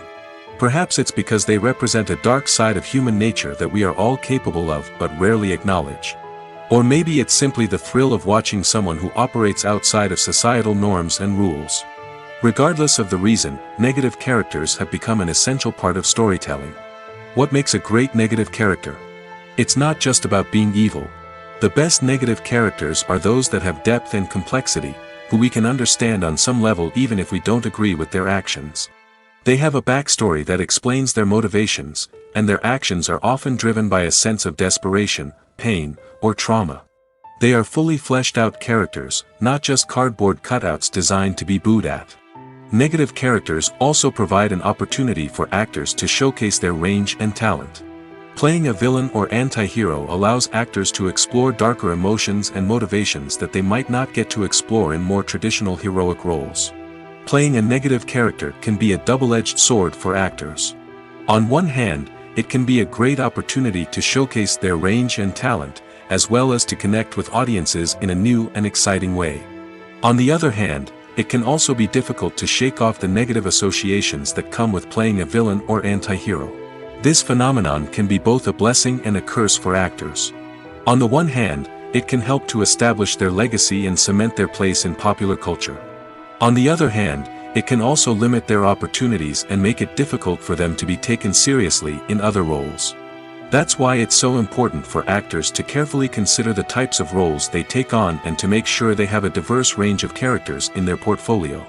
Perhaps it's because they represent a dark side of human nature that we are all capable of but rarely acknowledge. Or maybe it's simply the thrill of watching someone who operates outside of societal norms and rules. Regardless of the reason, negative characters have become an essential part of storytelling. What makes a great negative character? It's not just about being evil. The best negative characters are those that have depth and complexity, who we can understand on some level even if we don't agree with their actions. They have a backstory that explains their motivations, and their actions are often driven by a sense of desperation, pain, or trauma. They are fully fleshed out characters, not just cardboard cutouts designed to be booed at. Negative characters also provide an opportunity for actors to showcase their range and talent. Playing a villain or anti-hero allows actors to explore darker emotions and motivations that they might not get to explore in more traditional heroic roles. Playing a negative character can be a double-edged sword for actors. On one hand, it can be a great opportunity to showcase their range and talent, as well as to connect with audiences in a new and exciting way. On the other hand, it can also be difficult to shake off the negative associations that come with playing a villain or anti-hero. This phenomenon can be both a blessing and a curse for actors. On the one hand, it can help to establish their legacy and cement their place in popular culture. On the other hand, it can also limit their opportunities and make it difficult for them to be taken seriously in other roles. That's why it's so important for actors to carefully consider the types of roles they take on and to make sure they have a diverse range of characters in their portfolio.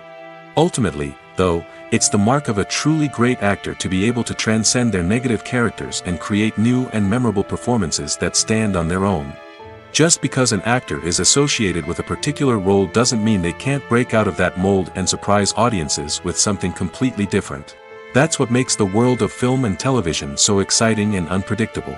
Ultimately, though, it's the mark of a truly great actor to be able to transcend their negative characters and create new and memorable performances that stand on their own. Just because an actor is associated with a particular role doesn't mean they can't break out of that mold and surprise audiences with something completely different. That's what makes the world of film and television so exciting and unpredictable.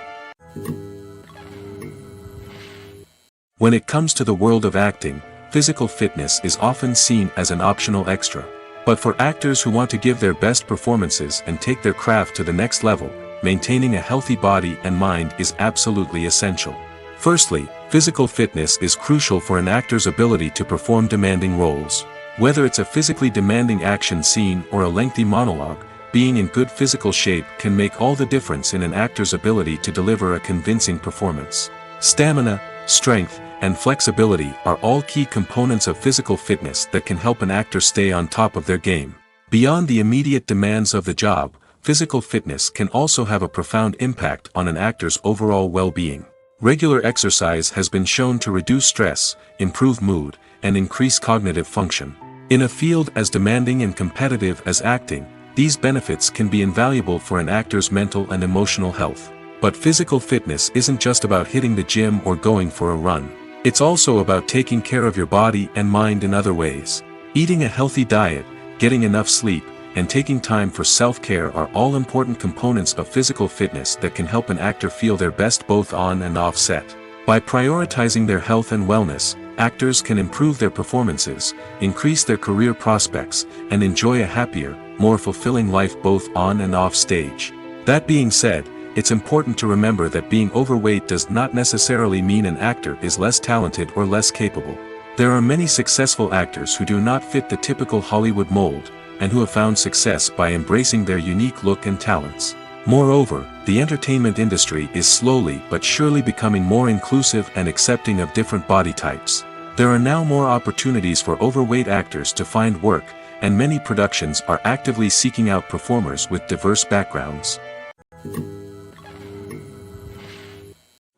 When it comes to the world of acting, physical fitness is often seen as an optional extra. But for actors who want to give their best performances and take their craft to the next level, maintaining a healthy body and mind is absolutely essential. Firstly, physical fitness is crucial for an actor's ability to perform demanding roles. Whether it's a physically demanding action scene or a lengthy monologue, being in good physical shape can make all the difference in an actor's ability to deliver a convincing performance. Stamina, strength, and flexibility are all key components of physical fitness that can help an actor stay on top of their game. Beyond the immediate demands of the job, physical fitness can also have a profound impact on an actor's overall well-being. Regular exercise has been shown to reduce stress, improve mood, and increase cognitive function. In a field as demanding and competitive as acting, these benefits can be invaluable for an actor's mental and emotional health. But physical fitness isn't just about hitting the gym or going for a run. It's also about taking care of your body and mind in other ways. Eating a healthy diet, getting enough sleep, and taking time for self-care are all important components of physical fitness that can help an actor feel their best both on and off set. By prioritizing their health and wellness, actors can improve their performances, increase their career prospects, and enjoy a happier, more fulfilling life both on and off stage. That being said, it's important to remember that being overweight does not necessarily mean an actor is less talented or less capable. There are many successful actors who do not fit the typical Hollywood mold, and who have found success by embracing their unique look and talents. Moreover, the entertainment industry is slowly but surely becoming more inclusive and accepting of different body types. There are now more opportunities for overweight actors to find work, and many productions are actively seeking out performers with diverse backgrounds.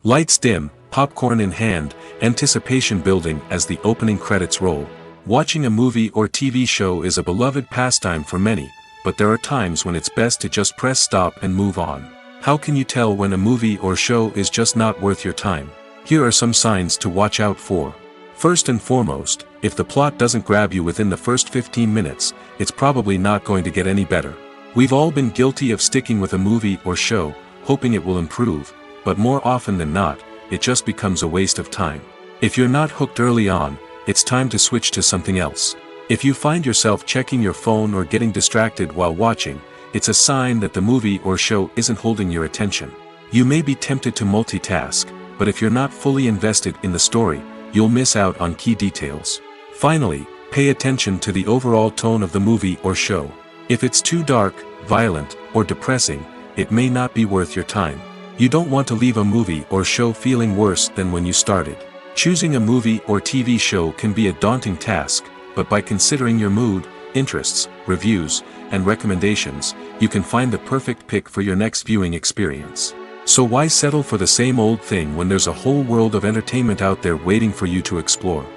Lights dim, popcorn in hand, anticipation building as the opening credits roll. Watching a movie or TV show is a beloved pastime for many, but there are times when it's best to just press stop and move on. How can you tell when a movie or show is just not worth your time? Here are some signs to watch out for. First and foremost, if the plot doesn't grab you within the first 15 minutes, it's probably not going to get any better. We've all been guilty of sticking with a movie or show, hoping it will improve, but more often than not, it just becomes a waste of time. If you're not hooked early on, it's time to switch to something else. If you find yourself checking your phone or getting distracted while watching, it's a sign that the movie or show isn't holding your attention. You may be tempted to multitask, but if you're not fully invested in the story, you'll miss out on key details. Finally, pay attention to the overall tone of the movie or show. If it's too dark, violent, or depressing, it may not be worth your time. You don't want to leave a movie or show feeling worse than when you started. Choosing a movie or TV show can be a daunting task, but by considering your mood, interests, reviews, and recommendations, you can find the perfect pick for your next viewing experience. So why settle for the same old thing when there's a whole world of entertainment out there waiting for you to explore?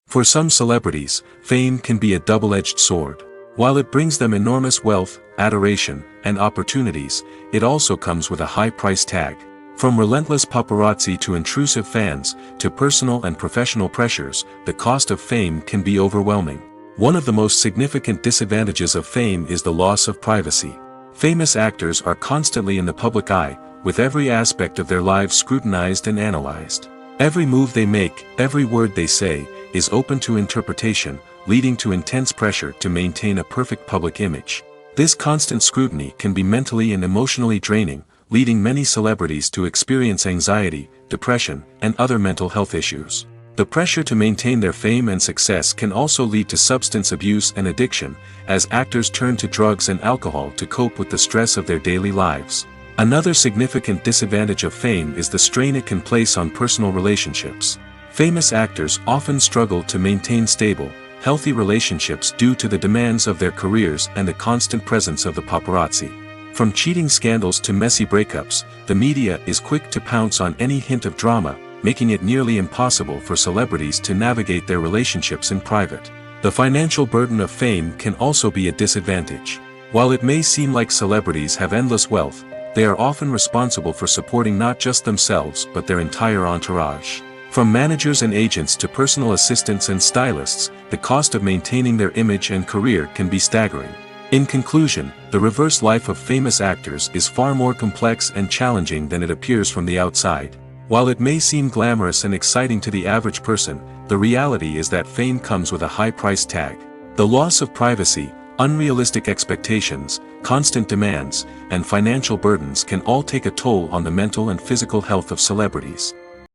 For some celebrities, fame can be a double-edged sword. While it brings them enormous wealth, adoration, and opportunities, it also comes with a high price tag. From relentless paparazzi to intrusive fans, to personal and professional pressures, the cost of fame can be overwhelming. One of the most significant disadvantages of fame is the loss of privacy. Famous actors are constantly in the public eye, with every aspect of their lives scrutinized and analyzed. Every move they make, every word they say, is open to interpretation, leading to intense pressure to maintain a perfect public image. This constant scrutiny can be mentally and emotionally draining, leading many celebrities to experience anxiety, depression, and other mental health issues. The pressure to maintain their fame and success can also lead to substance abuse and addiction, as actors turn to drugs and alcohol to cope with the stress of their daily lives. Another significant disadvantage of fame is the strain it can place on personal relationships. Famous actors often struggle to maintain stable, healthy relationships due to the demands of their careers and the constant presence of the paparazzi. From cheating scandals to messy breakups, the media is quick to pounce on any hint of drama, making it nearly impossible for celebrities to navigate their relationships in private. The financial burden of fame can also be a disadvantage. While it may seem like celebrities have endless wealth, they are often responsible for supporting not just themselves but their entire entourage. From managers and agents to personal assistants and stylists, the cost of maintaining their image and career can be staggering. In conclusion, the reverse life of famous actors is far more complex and challenging than it appears from the outside. While it may seem glamorous and exciting to the average person, the reality is that fame comes with a high price tag. The loss of privacy, unrealistic expectations, constant demands, and financial burdens can all take a toll on the mental and physical health of celebrities.